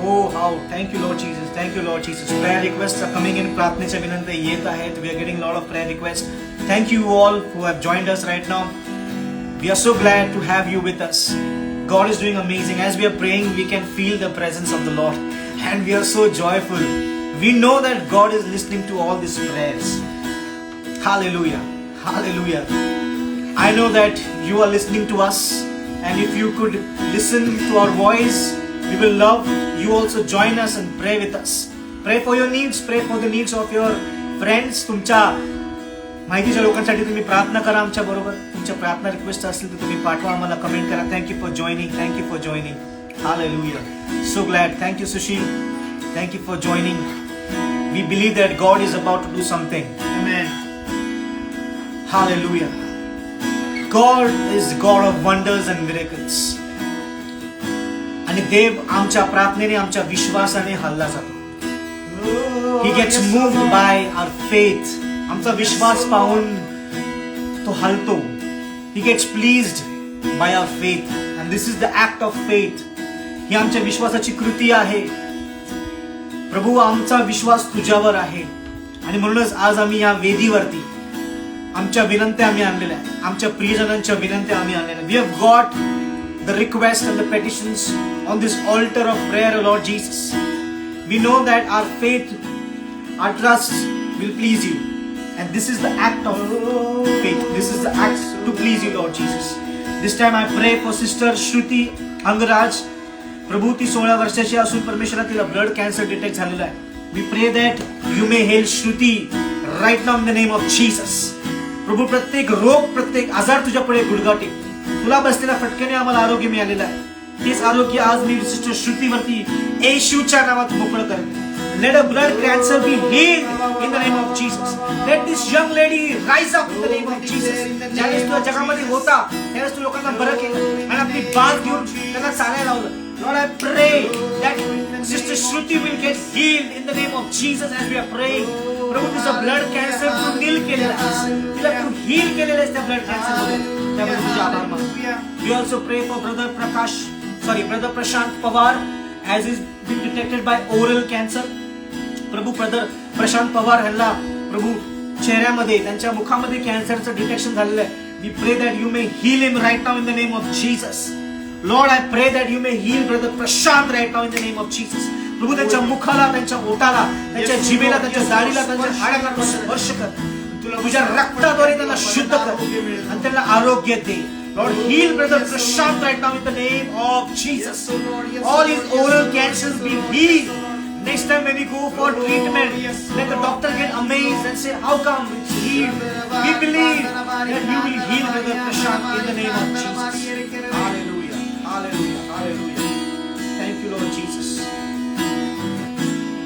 Oh, how. Thank you, Lord Jesus. Thank you, Lord Jesus. Prayer requests are coming in. प्रार्थनेच्या विनंती येत आहेत. We are getting a lot of prayer requests. Thank you all who have joined us right now. We are so glad to have you with us. God is doing amazing. As we are praying, we can feel the presence of the Lord. And we are so joyful. We know that God is listening to all these prayers. Hallelujah. Hallelujah. I know that you are listening to us. And if you could listen to our voice, we will love you also join us and pray with us. Pray for your needs. Pray for the needs of your friends. तुमच्या माहितीच्या लोकांसाठी तुम्ही प्रार्थना करा आमच्या बरोबर. तुमच्या प्रार्थना रिक्वेस्ट असतील तर तुम्ही पाठवा, आम्हाला कमेंट करा. Thank you for joining. Thank you for joining. Hallelujah. So glad. Thank you, Sushil. Thank you for joining. We believe that God is about to do something. Amen. Hallelujah. God is God of wonders and miracles. आणि देव आमच्या प्रार्थनेने, आमच्या विश्वासाने हल्ला जातो. He gets moved by our faith. आमचा विश्वास पाहून तो हलतो. He gets pleased by our faith. And this is the act of faith. ही आमच्या विश्वासाची कृती आहे. प्रभू, आमचा विश्वास तुझ्यावर आहे. आणि म्हणूनच आज आम्ही या वेदीवरती आमच्या विनंत्या आम्ही आणलेल्या आहेत. आमच्या प्रियजनांच्या विनंत्या आम्ही आणलेल्या. We have got the requests and the petitions on this altar of prayer, Lord Jesus. We know that our faith, our trust will please you. And this is the act of faith. This is the act to please you, Lord Jesus. This time I pray for Sister Shruti Angaraj. प्रभू, ती 16 वर्षाची असून परमेश्वरा तिला blood cancer detect झालेला आहे. We pray that you may heal Shruti right now in the name of Jesus. प्रभू, प्रत्येक रोग, प्रत्येक आजार तुझ्या पुढे गुडघाटे. तुला बसलेल्या फटक्याने आम्हाला आरोग्य मिळालेलं आहे. तेच आरोग्य आज मी सिस्टर श्रुतीवरती येशूच्या नावात मोकळं करते. Let her blood cancer be healed in the name of Jesus. Let this young lady rise up in the name of Jesus. ज्यावेळेस तू जगामध्ये होता त्यावेळेस तू लोकांना बरं केलं आणि आपली बात घेऊन त्यांना चालायला लावलं. Lord, I pray that Sister Shruti will get healed in the name of Jesus as we are praying. प्रभू, तुझं ब्लड कॅन्सर तू नील केलेलं आहेस. तिला तू हील केलेलं आहेस त्या ब्लड कॅन्सर मध्ये. त्यामुळे तुझे आभार मानतो. We also pray for brother Prashant Pawar as is been detected by oral cancer. प्रभू, ब्रदर प्रशांत पवार यांना प्रभू चेहऱ्यामध्ये, त्यांच्या मुखामध्ये कॅन्सरचं डिटेक्शन झालेलं आहे. We pray that you may heal him right now in the name of Jesus. Lord, I pray that you may heal brother Prashant right now in the name of Jesus. प्रभू, त्यांच्या मुखाला, त्यांच्या ओठाला, त्यांच्या जिभेला, त्यांच्या दाढीला, त्यांच्या हाडांना स्पर्श कर. तुझ्या रक्ताद्वारे त्यांना शुद्ध कर आणि त्यांना आरोग्य दे. Lord, heal Brother Prashant right now in the name of Jesus. All his oral cancers be healed. Next time when we go for treatment, let the doctor get amazed and say, how come it's healed? We believe that you will heal Brother Prashant in the name of Jesus. Hallelujah. Hallelujah. Hallelujah. Thank you, Lord Jesus.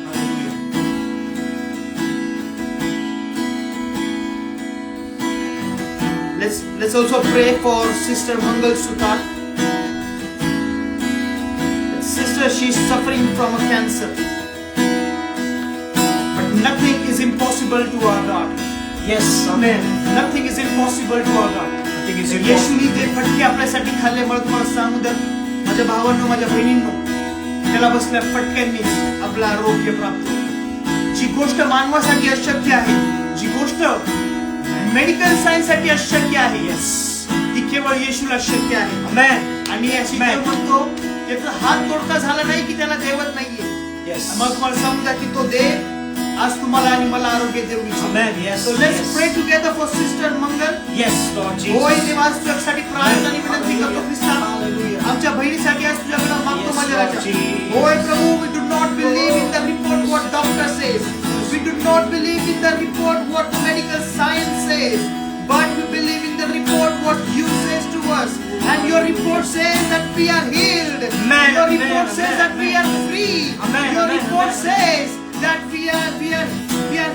Hallelujah. Let's also pray for Sister Mangal Sutar. Sister, she is suffering from a cancer. Nothing is impossible to our God. Yes, Amen. Nothing is impossible to our God. Nothing is impossible. येशूनी ते फटके आपल्यासाठी खाल्ले मला तुम्हाला सांगू द्या माझ्या भावांनो माझ्या बहिणींनो त्याला बसल्या फटक्यांनी आपलं आरोग्य प्राप्त होईल. जी गोष्ट मानवासाठी अशक्य आहे, जी गोष्ट मेडिकल सायन्स साठी अशक्य आहे, ती केवळ येशूला शक्य आहे. Amen. आणि अशी म्हणतो त्याचा हात तोडका झाला नाही की त्याला देवत नाहीये. Yes. मग तुम्हाला सांगू द्या की तो देव आज तुम्हाला आणि मला आरोग्य देऊ इच्छितो. Amen. Yes. So let's Yes. pray together for Sister Mangal. Yes, Lord Jesus. होय देवा तुझ्यासाठी प्रार्थना आणि विनंती करतो ख्रिस्ता. Hallelujah. आमच्या बहिणीसाठी आज तुझ्याकडे मागतो Yes, माझ्या Lord राजा. Jesus. होय प्रभू, we do not believe in the report what doctor says. We do not believe in the report what the medical science says. But we believe in the report what you says to us. And your report says that we are healed. Amen. Your Amen. report says Amen. that we are free. Amen. Your Amen. report Amen. says that we are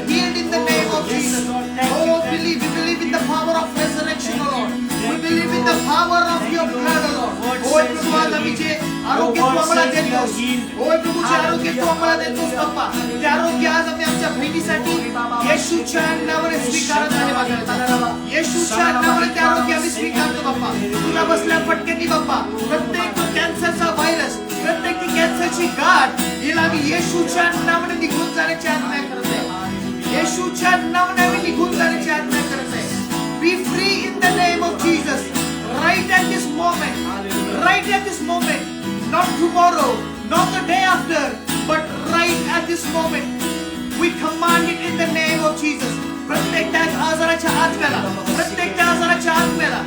healed in the name of yes, Jesus. Lord. Thank you, Oh, thank we believe in the power of resurrection, Thank O Lord. you, We thank believe you, in the Lord. power of Thank your you, blood, O Lord. Lord. Word होय says Prabhu, you आज are आम्ही जे healed. आरोग्य Your तू word आम्हाला says you are देतोस, healed. होय प्रभू, जे आरोग्य तू आम्हाला Hallelujah. देतोस बाप्पा, ते आरोग्य आज आम्ही आमच्या बहिणीसाठी येशूच्या नावाने स्वीकारत आहे बाबा. येशूच्या नावाने ते आरोग्य आम्ही स्वीकारतो बाप्पा. तुला बसल्या फटक्यांनी बाप्पा प्रत्येक कॅन्सरचा व्हायरस, प्रत्येक कॅन्सरची गाठ हिला आम्ही येशूच्या नावाने निघून जाण्याची आज्ञा करत आहे. येशूच्या नावाने आम्ही निघून जाण्याची आज्ञा करत आहे. Be free in the name of Jesus. Right at this moment. Right at this moment. Not tomorrow, not the day after, but right at this moment. We command it in the name of Jesus. प्रत्येक त्या आजाराच्या आत्म्याला, प्रत्येक त्या आजाराच्या आत्म्याला,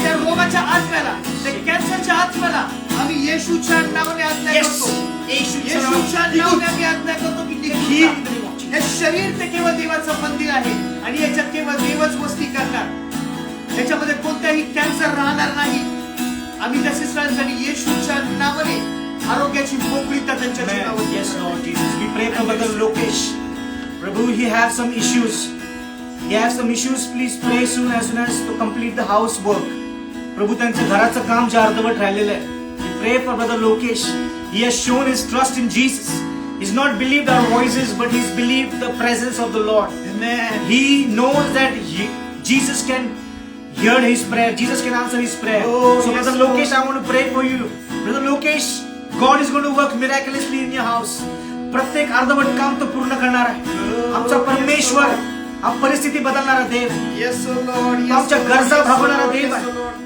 त्या रोगाच्या आत्म्याला, त्या कॅन्सरच्या आत्म्याला आम्ही येशूच्या नावाने आज्ञा Yes. करतो. येशूच्या येशूच्या नावाने नावाने आम्ही आज्ञा करतो की निघून Heal. जा. हे शरीर ते केवळ देवाचं मंदिर आहे आणि याच्यात केवळ देवच वस्ती करणार. याच्यामध्ये कोणताही कॅन्सर राहणार नाही. आम्ही त्या सिस्टरांसाठी येशूच्या नावाने आरोग्याची मोकळीता त्यांच्या Amen. जीवनावर Yes, Lord Jesus. We pray for Brother Lokesh. Prabhu, he has some issues. He has some issues. Please pray as soon as to complete the housework. प्रभू त्यांचं घराचं काम जे अर्धवट राहिलेलं आहे. We pray for Brother Lokesh. He has shown his trust in Jesus. He's not believed our voices, but he's believed the presence of the Lord. Amen. He knows that Jesus can hear his prayer. Jesus can answer his prayer. Oh, So yes, Brother Lokesh, I want to pray for you. Brother Lokesh, God is going to work miraculously in your house. प्रत्येक अर्धवट काम तो पूर्ण करणार आहे. आमचा परमेश्वर, हा परिस्थिती बदलणारा देव, Yes, O Lord. Yes, आमच्या O Lord. गरजा Yes, O भागवणारा Lord. देव Yes, आहे. O Lord.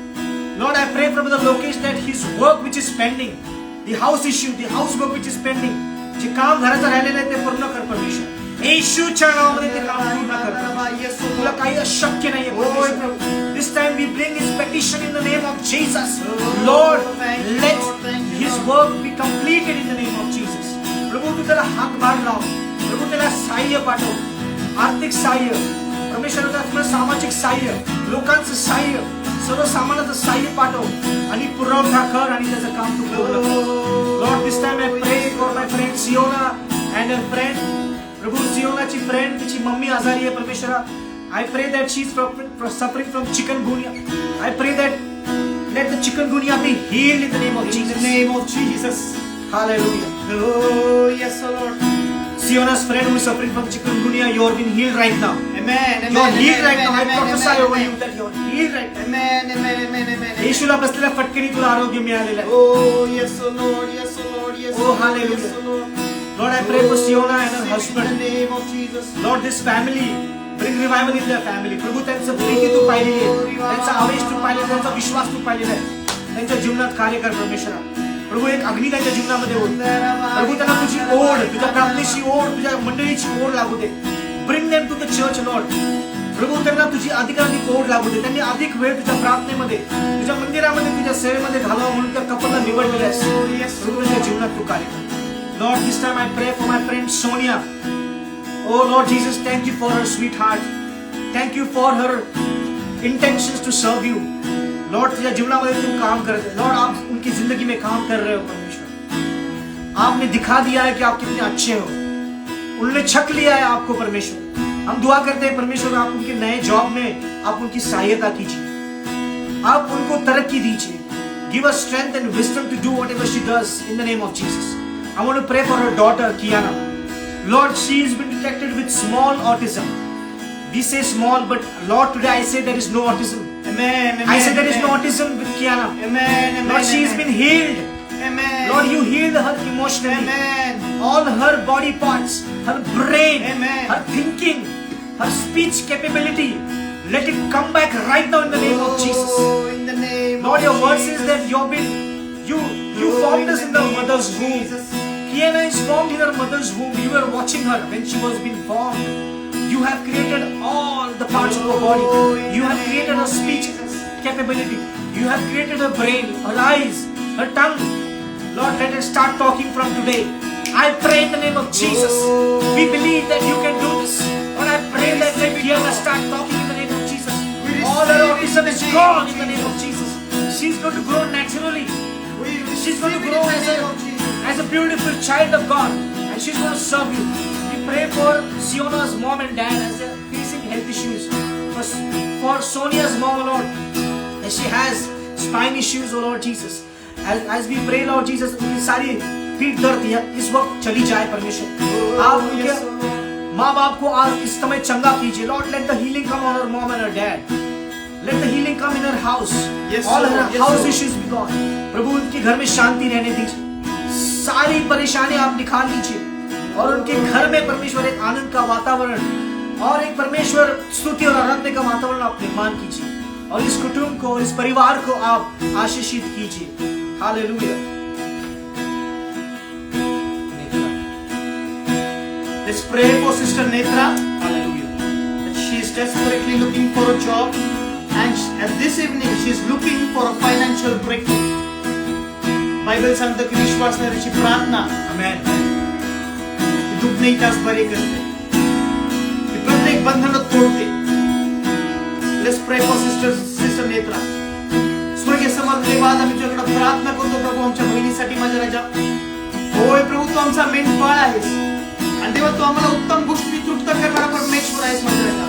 Lord, I pray for Brother Lokesh that his work which is pending, the house issue, the housework which is pending, जे काम घराचं राहिलेलं आहे ते पूर्ण कर परमेश्वर. येशूच्या नावामध्ये ते काम पूर्ण कर. Yes, O तुला Lord. काही अशक्य नाहीये होय, परमेश्वर. प्रभू. This time we bring his petition in the name of Jesus. Lord, thank you, let Lord. Thank you, his Lord. work be completed in the name of Jesus. प्रभू तू त्याला हातभार लाव. प्रभू त्याला सहाय्य पाठव. आर्थिक सहाय्य, परमेश्वराचं सामाजिक सहाय्य, लोकांचं सहाय्य, सर्वसामान्याचं सहाय्य पाठव आणि पुरवठा कर आणि त्याचं काम तू पूर्ण कर. Lord, this time I pray for my friend Siona and her friend. प्रभू सियोनाची फ्रेंड, तिची मम्मी आजारी आहे परमेश्वरा. I pray that she is suffering from chikungunya. I pray that let the chikungunya be healed in the name of In the Jesus. name of Jesus. Hallelujah. Oh, yes, O Lord. Siona's friend who is suffering from chikungunya, you are being healed right now. Amen. You are Amen. healed right now. I Amen. prophesy Amen. over you that you are healed right now. Amen. Amen. Amen. Amen. येशूला बसलेल्या फटकेने तुला आरोग्य मिळालेलं आहे. Oh, yes, O Lord. Yes, O Lord. Yes, Oh, O Lord. hallelujah. Yes, O Lord. Lord, I pray for Siona and her In the husband. name of Jesus. Lord, this family, bring revival in their family. प्रभू त्यांचं प्रीती तू पाहिलेली आहे, त्यांचा आवेश तू पाहिलेला, त्यांचा विश्वास तू पाहिलेला आहे. त्यांच्या जीवनात कार्य कर परमेश्वरा. प्रभू एक अग्नी त्यांच्या जीवनामध्ये हो. प्रभू त्यांना तुझी ओढ, तुझ्या प्रार्थनेची ओढ, तुझ्या मंडळीची ओढ लागू दे. Bring them to the church, Lord. प्रभू त्यांना तुझी अधिकाधिक ओढ लागू दे. त्यांनी अधिक वेळ तुझ्या प्रार्थनेमध्ये, तुझ्या मंदिरामध्ये, तुझ्या सेवेमध्ये घालावं म्हणून त्या कपलला निवडलेलं आहेस. प्रभू तुझ्या जीवनात तू कार्य कर. Lord, this time I pray for my friend Sonia. Oh Lord Jesus, thank you for her sweetheart. Thank you for her intentions to serve you. Lord, तुझ्या जीवनामध्ये तुम काम कर रहे. Lord, आप उनकी जिंदगी में काम कर रहे हो परमेश्वर. आपने दिखा दिया है कि आप कितने अच्छे हो. उन्होंने छक लिया है आपको परमेश्वर. हम दुआ करते हैं परमेश्वर, आप उनके नए जॉब में आप उनकी सहायता कीजिए. आप उनको तरक्की दीजिए. Give her strength and wisdom to do whatever she does in the name of Jesus. I want to pray for her daughter Kiana. Lord, she has been detected with small autism. We say small, but Lord, today I say there is no autism. Amen. I say there is no autism with Kiana. Amen. Lord, she has been healed. Amen. Lord, you healed her emotionally. Amen. All her body parts, her brain, Amen. her thinking, her speech capability, let it come back right now in the name of Jesus. Oh, in the name Lord, of your word Jesus. says that you formed us in the mother's womb. Jesus. Kiana is formed in her mother's womb. You were watching her when she was being formed. You have created all the parts of her body. You have created her speech capability. You have created her brain, her eyes, her tongue. Lord, let her start talking from today. I pray in the name of Jesus. We believe that you can do this. Lord, I pray that let Kiana start talking in the name of Jesus. All her autism is gone in the name of Jesus. She's going to grow naturally. She's going to grow as a beautiful child of God, and she's going to serve you. We pray for Siona's mom and dad as they're facing health issues. For Sonia's mom, Lord, as she has spine issues, oh Lord Jesus. As we pray, Lord Jesus, उनकी सारी पीठ दर्द इस वक्त चली जाए परमेश्वर. आप उनके माँ बाप को आज इस समय चंगा कीजिए. Lord, let the healing come on her mom and her dad. Let the healing come in her house. All her house issues be gone. प्रभु उनके घर में शांति रहने दीजिए. सारी परेशानी आप निकाल लीजिए और उनके घर में परमेश्वर एक आनंद का वातावरण और एक परमेश्वर स्तुति और आराधना का वातावरण आप निर्माण कीजिए और इस कुटुंब को, इस परिवार को आप आशीषित कीजिए. Hallelujah. Let's pray for Sister Netra. Hallelujah. That she is desperately looking for a job, and this evening she is looking for a financial breakthrough. Bible सांगतं की विश्वासणाऱ्याची प्रार्थना Amen. दुःख नाही त्यास बरे करते. ती प्रत्येक बंधन तोडते. Let's pray for Sister Netra. स्वर्गीय समर्थ देवा, आज आम्ही तुझ्याकडे प्रार्थना करतो प्रभू आमच्या बहिणीसाठी माझ्या राजा. होय प्रभू, तू आमचा मेंढपाळ आहेस आणि देवा तू आम्हाला उत्तम गोष्टी तृप्त करणारा परमेश्वर आहेस माझ्या राजा.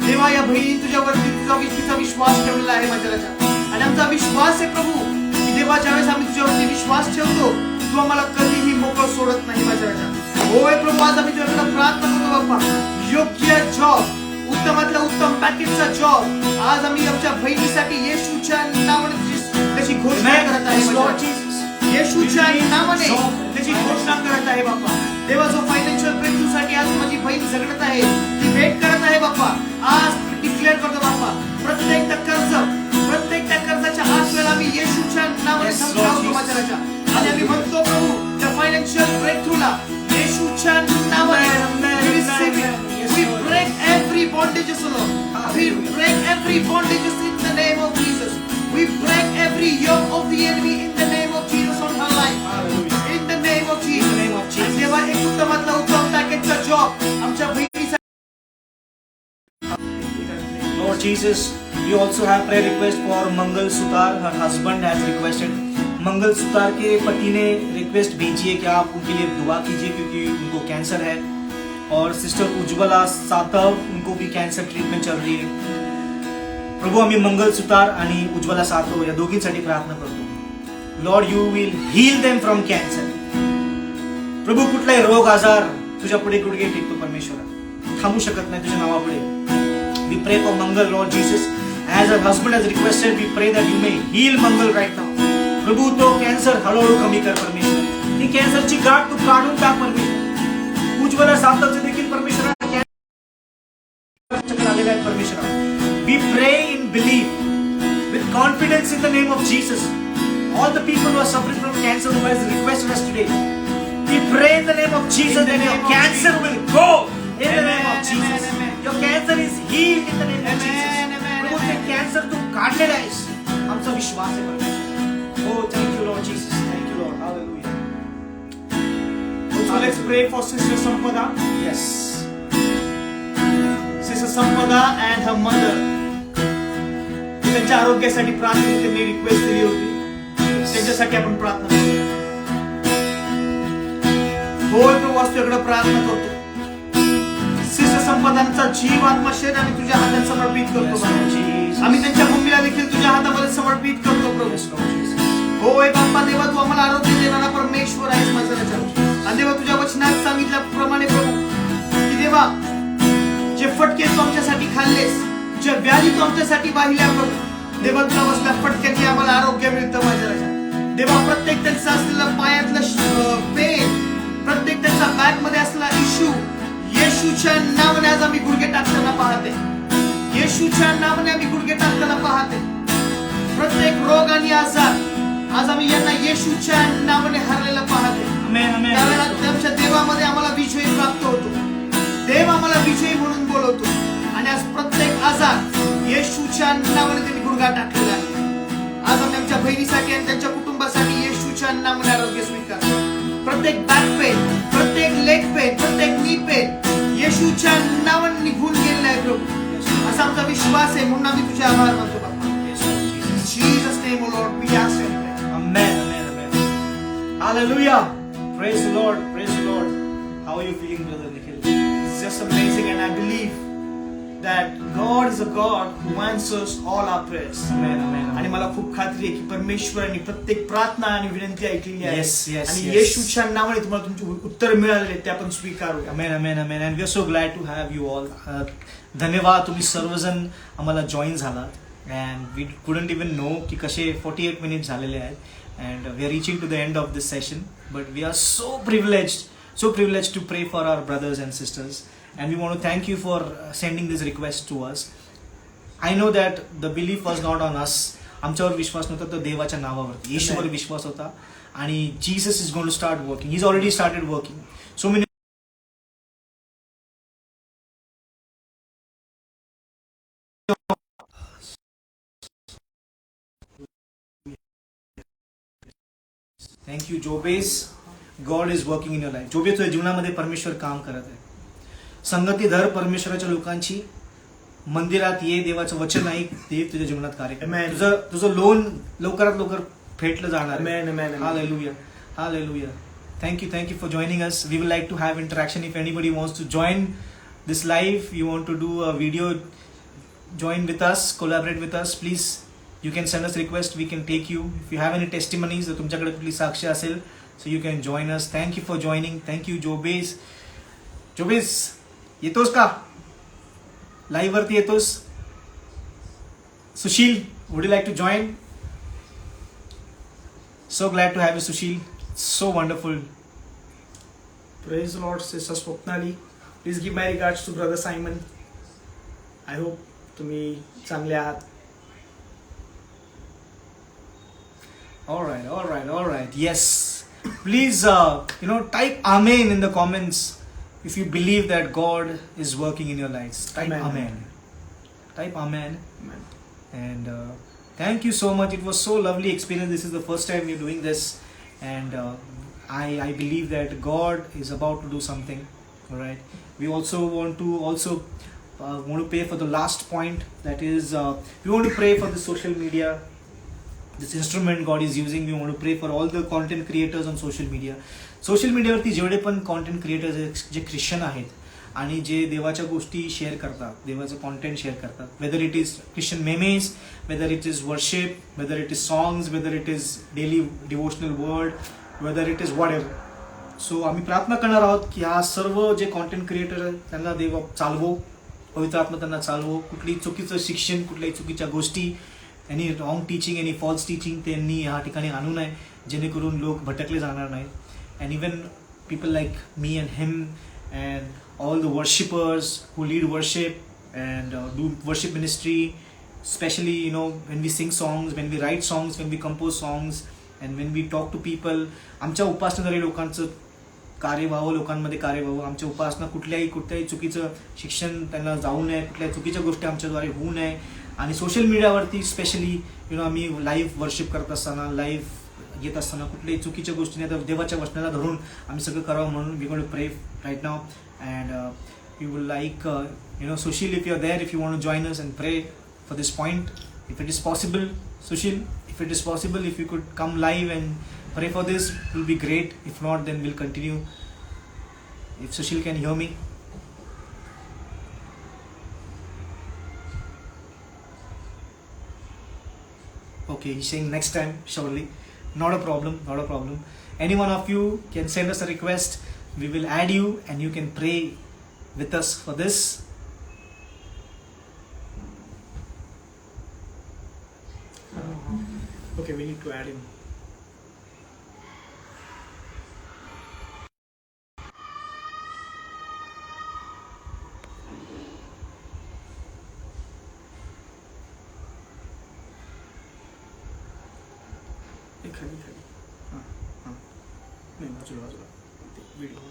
देवा, या बहिणी तुझ्यावरती तिचा विश्वास ठेवलेला आहे माझ्या राजा, आणि आमचा विश्वास आहे प्रभू की देवा ज्यावेळेस आम्ही तुझ्यावरती विश्वास ठेवतो तू आम्हाला कधीही मोकळं सोडत नाही माझ्या राजा. होय प्रभू, आज आम्ही तुझ्याकडे प्रार्थना करतो बाप्पा, योग्य जॉब, उत्तमातला उत्तम पॅकेजचा जॉब आज आम्ही आमच्या बहिणीसाठी येशूच्या नावाने त्याची घोषणा करत आहे लॉर्ड जीसस. येशूच्या नावाने त्याची घोषणा करत आहे बाप्पा. देवा, जो फायनान्शियल ब्रेकथ्रू साठी आज माझी बहीण झगडत आहे, ती वेट करत आहे बाप्पा, आज डिक्लेअर करतो बाप्पा, प्रत्येक त्या कर्जाच्या आज वेळेला आम्ही येशूच्या नावाने संपवतो माझ्या राजा. आणि आम्ही म्हणतो प्रभू त्या फायनान्शियल ब्रेकथ्रूला येशूच्या नावाने we break every bondages, Lord. We break every bondages in the name of Jesus. We break every yoke of the enemy in the name of Jesus on her life. Hallelujah. In the name of Jesus. In the name of Jesus. आणि देवा, एक उत्तमातला उत्तम पॅकेजचा job आमच्या बहिणीसाठी. Lord Jesus, we also have prayer request for Mangal Sutar. Her husband has requested. मंगल सुतार के पति ने request भेजी है कि आप उनके लिए दुआ कीजिए क्योंकि उनको कैंसर है. और सिस्टर उज्ज्वला सातव, उनको भी कैंसर ट्रीटमेंट चल रही है. प्रभू, आम्ही मंगल सुतार आणि उज्ज्वला सातव या दोघींसाठी प्रार्थना करतो. Lord, you will heal them from cancer. प्रभू, कुठलाही रोग आजार तुझ्या पुढे गुडघे टेकतो परमेश्वरा, थांबू शकत नाही तुझ्या नावापुढे. We pray for Mangal, Lord Jesus, as her husband has requested, we pray that you may heal Mangal right now. प्रभू, तो कॅन्सर हळूहळू कमी कर परमेश्वर. ती कॅन्सरची गाठ तू काढून टाक परमेश्वर. उज्ज्वला सातवचे देखील परमेश्वरा कॅन्सर आलेला आहे परमेश्वरा. We pray in belief with confidence in the name of Jesus. All the people who are suffering from cancer who has requested us today, we pray in the name of Jesus that your cancer will go in the name of Jesus. Your cancer is healed in the name प्रभू ते cancer तू काढलेला आहेस, आमचा विश्वास आहे परमेश्वर. हो, thank you Lord Jesus, thank you Lord, hallelujah. So let's pray for Sister Sampada. Yes. Sister Sampada and her mother. त्यांच्या आरोग्यासाठी प्रार्थना त्यांनी रिक्वेस्ट दिली होती. त्यांच्यासाठी आपण प्रार्थना करूया. होय प्रभू, आज तुझ्याकडे प्रार्थना करतो. सिस्टर संपदांचा जीव, आत्मा, शरीर आम्ही तुझ्या हातात समर्पित करतो बाबा. आम्ही त्यांच्या मम्मीला देखील तुझ्या हातामध्ये समर्पित करतो प्रभू. होय बाप्पा देवा, तू आम्हाला आरोग्य देणारा परमेश्वर आहेस माझा राजा. आणि देवा, तुझ्या वचनात सांगितल्याप्रमाणे प्रभू की देवा, जे फटके तू आमच्यासाठी खाल्लेस, जे व्याधी तू आमच्यासाठी वाहिल्या प्रभू, देवा तुला बसल्या फटक्याने आम्हाला आरोग्य मिळतं माझ्या राजा. देवा, प्रत्येक त्यांचा असलेला पायातला पेन, प्रत्येक त्यांचा बॅक मध्ये असलेला इश्यू, येशूच्या नावाने आज आम्ही गुडघे टाकताना पाहते. येशूच्या नावाने आम्ही गुडघे टाकताना पाहते. प्रत्येक रोग आणि आजार आज आम्ही यांना येशूच्या नावाने हरलेला पाहते. त्यावेळेला आमच्या देवामध्ये आम्हाला विजयी प्राप्त होतो. देव आम्हाला विजयी म्हणून बोलवतो. आणि आज प्रत्येक आजार येशूच्या नावाने त्यांनी गुडघा टाकलेला आहे. आज आम्ही आमच्या बहिणीसाठी आणि त्यांच्या कुटुंबासाठी येशूच्या नावाने आरोग्य स्वीकारतो. प्रत्येक बॅक पेन, प्रत्येक लेग पेन, प्रत्येक नी पेन येशूच्या नावाने निघून गेलेला आहे प्रभू. असा आमचा विश्वास आहे, म्हणून आम्ही तुझे आभार मानतो बाबा. Jesus name, O Lord, we ask and pray. Amen, amen, amen. Hallelujah. Praise the Lord, praise the Lord. How are you feeling, brother Nikhil? It's just amazing, and I believe that God is a God who answers all our prayers. Amen, amen. आणि मला खूप खात्री आहे की परमेश्वराने प्रत्येक प्रार्थना आणि विनंती ऐकलेली आहे. Yes, yes, आणि yes. येशूच्या नावाने तुम्हाला तुमचे उत्तर मिळालेले ते आपण स्वीकारू. Amen, amen, amen. And we are so glad to have you all. धन्यवाद, तुम्ही सर्वजण आम्हाला जॉईन झालात. And we couldn't even know की कसे 48 minutes झालेले आहेत. And we are reaching to the end of this session. But we are so privileged to pray for our brothers and sisters. And we want to thank you for sending this request to us. I know that the belief was not on us. आमच्यावर विश्वास नव्हता, तर देवाच्या नावावरती, येशूवर विश्वास होता. आणि Jesus is going to start working. He's already started working. So many thank you Jobes. God is working in your life. Jobe, तुझ्या जीवनामध्ये परमेश्वर काम करत आहे. संगती धर परमेश्वराच्या लोकांची, मंदिरात ये, देवाचं वचन ऐक, देव तुझ्या जीवनात कार्य करेल. तुझं लोन लवकरात लवकर फेटलं जाणार. Hallelujah, hallelujah. Thank you for joining us. We would like to have interaction. If anybody wants to join this live, you want to do a video, join with us, collaborate with us, please. You can send us request, we can take you. If you have any testimonies, जर तुमच्याकडे कुठली साक्ष असेल, so you can join us. Thank you for joining. Thank you, Jobes. Jobes, येतोस का? Live वरती येतोस? सुशील, would you like to join? So glad to have you, Sushil. So wonderful. Praise the Lord, Sister Swapnali. Please give my regards to Brother Simon. I hope तुम्ही चांगले आहात. All right. Yes. Please, type Amen in the comments if you believe that God is working in your lives. Type Amen. Type Amen. Amen. And thank you so much. It was so lovely experience. This is the first time we're doing this. And I believe that God is about to do something. All right. We also want to pray for the last point. That is, we want to pray for the social media. This instrument God is using. We want to pray for all the content creators on social media. Social media वरती जेवढे पण content creators आहेत, जे Christian आहेत आणि जे देवाच्या गोष्टी share करतात, देवाचं कॉन्टेंट शेअर करतात, whether it is Christian memes, whether it is worship, whether it is songs, whether it is daily devotional word, whether it is whatever. So आम्ही प्रार्थना करणार आहोत की हा सर्व जे कॉन्टेंट क्रिएटर आहेत त्यांना देव चालवो, पवित्र आत्मा त्यांना चालवो. कुठली चुकीचं शिक्षण, कुठल्याही चुकीच्या गोष्टी, any wrong teaching, any false teaching त्यांनी ह्या ठिकाणी आणू नये, जेणेकरून लोक भटकले जाणार नाहीत. And even people like me and him and all the worshippers who lead worship and do worship ministry, especially when we sing songs, when we write songs, when we compose songs, and when we talk to people. आमच्या उपासनाधारी लोकांचं कार्य व्हावं, लोकांमध्ये कार्य व्हावं. आमची उपासना कुठल्याही चुकीचं शिक्षण त्यांना जाऊ नये, कुठल्याही चुकीच्या गोष्टी आमच्याद्वारे होऊ नये. आणि सोशल मीडियावरती स्पेशली आम्ही लाईव्ह वर्शिप करत असताना, लाईव्ह येत असताना कुठल्याही चुकीच्या गोष्टीने तर देवाच्या वचनाला धरून आम्ही सगळं करावं. म्हणून we going to pray right now. And we would like Sushil, if you're there, if you want to join us and pray for this point, if it is possible, Sushil, if it is possible, if you could come live and pray for this, it will be great. If not, then we'll continue. If Sushil can hear me. Okay, he's saying next time, surely. Not a problem, not a problem. Any one of you can send us a request. We will add you and you can pray with us for this. Okay, we need to add him. खाली हां हां नाही बाजूला video.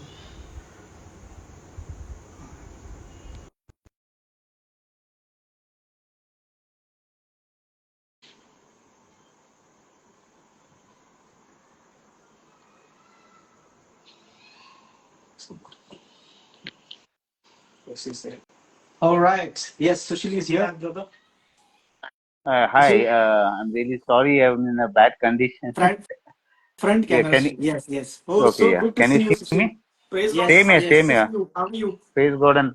All right. Yes, Sushil is here, brother. Hi, I'm really sorry I'm in a bad condition. Front Yeah, camera. Yes. Oh, okay, so yeah. good to Can see you you, see Sushil. me? Praise Yes, God. Same here, yes. same here. How are you? Praise God and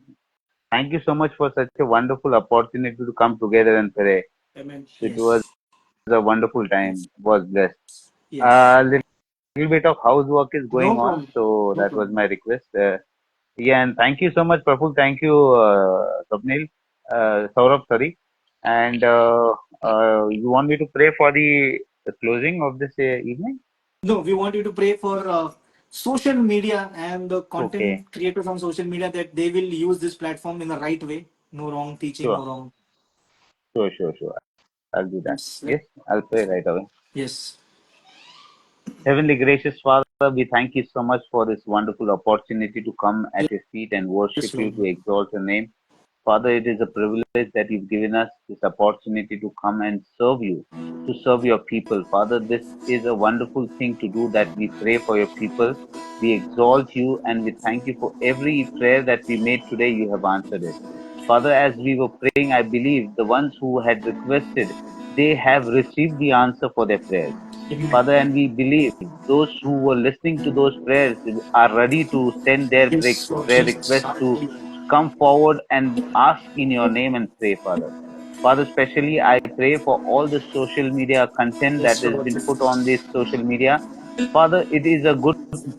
thank you so much for such a wonderful opportunity to come together and pray. Amen. It Yes. was a wonderful time. Was blessed. Yes. Little bit of housework is going No on, problem. so No that was problem. my request. Yeah, and thank you so much, Praful. Thank you, Swapnil, Saurabh, sorry. And you want me to pray for the closing of this evening? No, we want you to pray for social media and the content Okay. creators on social media, that they will use this platform in the right way. No wrong teaching, Sure. no wrong. Sure. I'll do that. Yes. Yes, I'll pray right away. Yes. Heavenly gracious Father, we thank you so much for this wonderful opportunity to come at your feet and worship Yes, you, Lord. to exalt your name. Father, it is a privilege that you've given us this opportunity to come and serve you, to serve your people. Father, this is a wonderful thing to do, that we pray for your people. We exalt you and we thank you for every prayer that we made today. You have answered it. Father, as we were praying, I believe the ones who had requested, they have received the answer for their prayers. Father, and we believe those who were listening to those prayers are ready to send their Yes, Lord prayer Jesus. requests to come forward and ask in your name and pray, Father. Father, especially I pray for all the social media content that Yes, has Lord been put on Jesus. this social media. Father, it is a good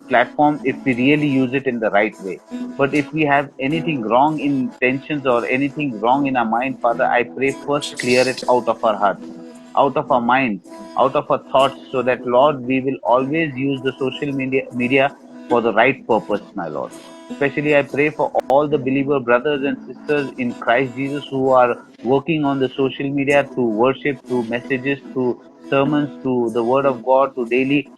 platform if we really use it in the right way. But if we have anything wrong in intentions or anything wrong in our mind, Father, I pray first clear it out of our hearts, out of our minds, out of our thoughts, so that, Lord, we will always use the social media for the right purpose, my Lord. Especially, I pray for all the believer brothers and sisters in Christ Jesus who are working on the social media through worship, through messages, through sermons, through the word of God, to daily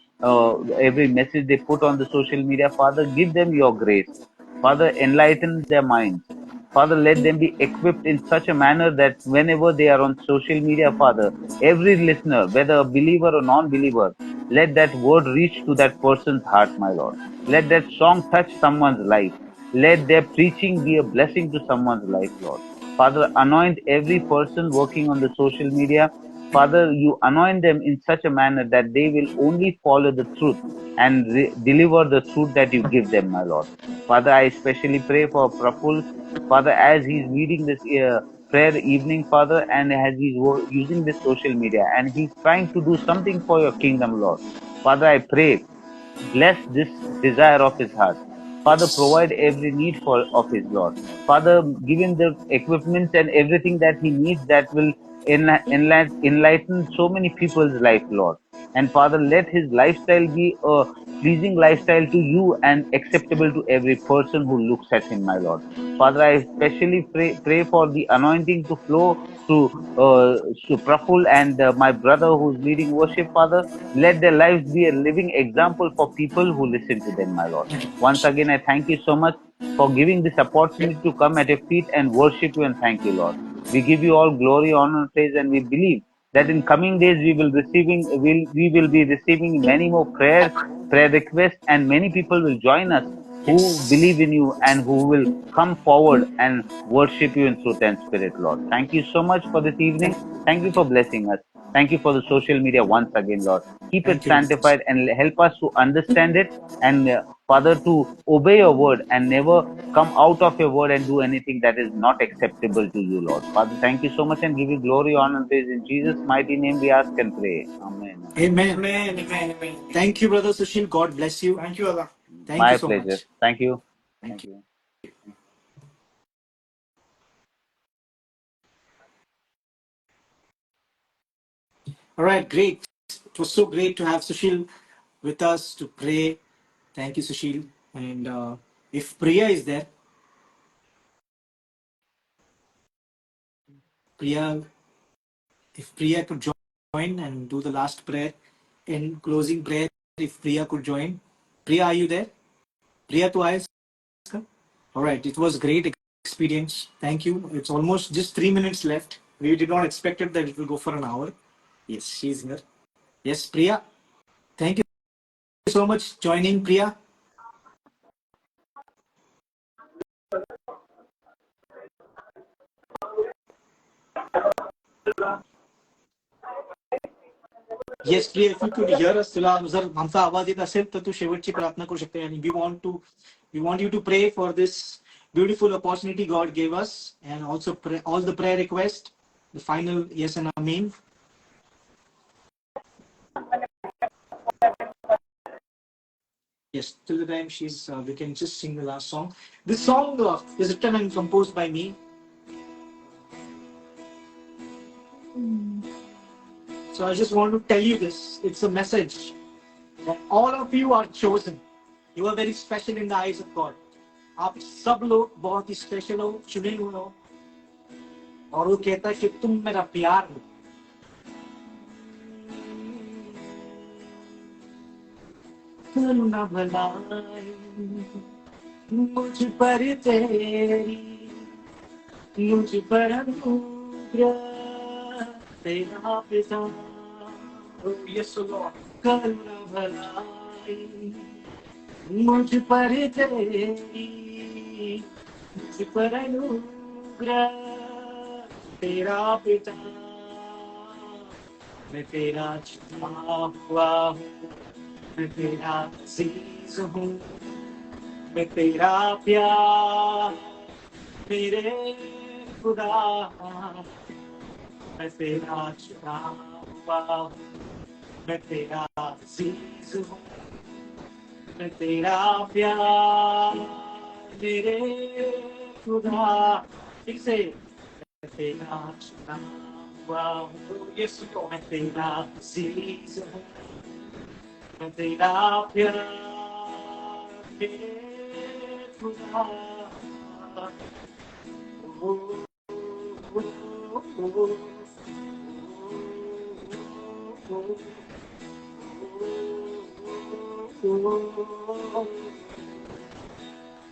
every message they put on the social media. Father, give them your grace. Father, enlighten their minds. Father, let them be equipped in such a manner that whenever they are on social media, Father, every listener, whether a believer or non-believer, let that word reach to that person's heart, my Lord. Let that song touch someone's life. Let their preaching be a blessing to someone's life, Lord. Father, anoint every person working on the social media. Father, you anoint them in such a manner that they will only follow the truth and deliver the truth that you give them, my Lord. Father, I especially pray for Praful, Father, as he's leading this prayer evening, Father, and as he's using this social media and he's trying to do something for your kingdom, Lord. Father, I pray, bless this desire of his heart. Father, provide every need of his Lord. Father, give him the equipment and everything that he needs that will enlighten so many people's life, Lord. And Father, let his lifestyle be a pleasing lifestyle to you and acceptable to every person who looks at him, my Lord. Father, I especially pray for the anointing to flow to Praful and my brother who's leading worship, Father. Let their lives be a living example for people who listen to them, my Lord. Once again, I thank you so much for giving this opportunity to come at your feet and worship you and thank you, Lord. We give you all glory, honor, and praise, and we believe that in coming days we will be receiving many more prayers, prayer requests, and many people will join us who believe in you and who will come forward and worship you in truth and spirit, Lord. Thank you so much for this evening. Thank you for blessing us. Thank you for the social media once again, Lord. Keep it Thank you, Jesus. sanctified and help us to understand it and, Father, to obey your word and never come out of your word and do anything that is not acceptable to you, Lord. Father, thank you so much and give you glory, honor, and praise. In Jesus' mighty name we ask and pray. Amen. Amen. Amen. Amen. Amen. Thank you, Brother Sushil. God bless you. Thank you, Allah. Thank you My so pleasure. much. Thank you. Thank you. All right, great. It was so great to have Sushil with us to pray. Thank you, Sushil. And if Priya is there, Priya, if Priya could join and do the last prayer in closing prayer, if Priya could join. Priya, are you there? Priya, to ask. All right, it was great experience. Thank you. It's almost just 3 minutes left. We did not expect it that it will go for an hour. Yes, she's here. Yes, Priya. Thank you so much joining, Priya. Yes, Priya, if you could hear us, तुला जर आमचा आवाज येत असेल तर तू शेवटची प्रार्थना करू शकते आणि we want you to pray for this beautiful opportunity God gave us and also pray, all the prayer requests, the final yes and amen. Yes, till the time we can just sing the last song. This song is written and composed by me. So I just want to tell you this. It's a message that all of you are chosen. You are very special in the eyes of God. आप सब लोग बहुत ही special हो, चुने हुए हो, और वो कहता है कि तुम मेरा प्यार हो. करुणा भलाई मुझ पर तेरी, मुझ पर अनुग्रह तेरा पिता. Oh yes, O Lord. करुणा भलाई मुझ पर तेरी, मुझ पर अनुग्रह तेरा पिता. मैं तेरा चुना हुआ हूँ, मैं तेरा अजीज हूँ, मैं तेरा प्यार मेरे खुदा. मैं तेरा चुना हुआ हूँ, मैं तेरा अजीज हूँ, मैं तेरा प्यार मेरे खुदा. ठीक से मैं तेरा चुना हुआ हूँ, ये सुनो, मैं तेरा अजीज हूँ, मैं तेरा प्यार मेरे खुदा.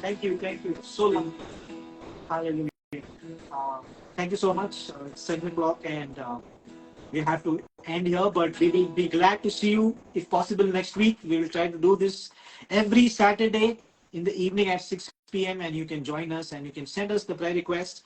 Thank you so much. Hallelujah. Thank you so much, segment block, and we have to end here, but we will be glad to see you if possible next week. We will try to do this every Saturday in the evening at 6 p.m. and you can join us and you can send us the prayer requests.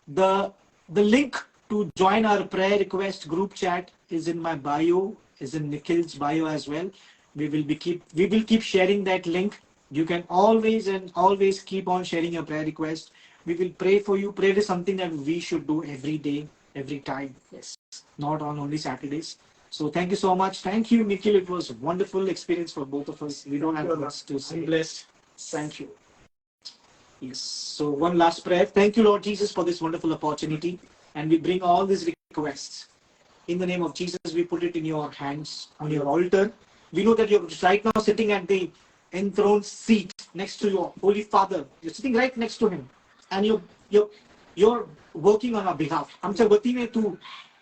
The link to join our prayer request group chat is in my bio, is in Nikhil's bio as well. We will keep sharing that link. You can always keep on sharing your prayer request. We will pray for you. Prayer is something that we should do every day, every time. Yes, not on only Saturdays. So thank you so much. Thank you, Nikhil. It was a wonderful experience for both of us. We don't have much to say. I'm blessed. Thank you. Yes. So one last prayer. Thank you, Lord Jesus, for this wonderful opportunity. And we bring all these requests. In the name of Jesus, we put it in your hands, on your altar. We know that you're right now sitting at the enthroned seat next to your Holy Father. You're sitting right next to him. And you're you're working on our behalf. आमच्या वतीने तू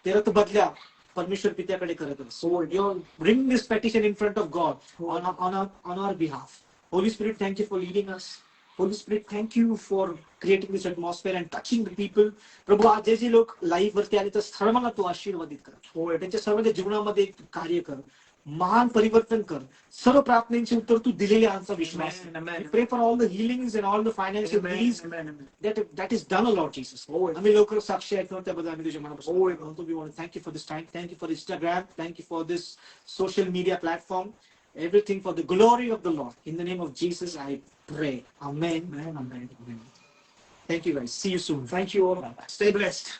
ते रथ बदल्या परमेश्वर पित्याकडे करत आहेस. So you're bringing this petition in front of God on our behalf. Holy Spirit, thank you for leading us. Holy Spirit, thank you for creating this atmosphere and touching the people. प्रभू आज जे लोक live वरती आले तर सर्वांना तू आशीर्वादित कर. त्यांच्या सर्वांच्या जीवनामध्ये कार्य कर, महान परिवर्तन कर. सर्व प्रार्थनेचे उत्तर तू दिलेले आमचा विश्वास. We pray for all the healings and all the financial needs that is done, Lord Jesus. आम्ही लवकर साक्षी ऐकणार त्याबद्दल आम्ही तुझ्या मनापासून म्हणतो. We want to thank you for this time. Thank you for Instagram. Thank you for this social media platform. Everything for the glory of the Lord. In the name of Jesus, I pray. Amen. Amen. Thank you, guys. See you soon. Thank you all. Stay blessed.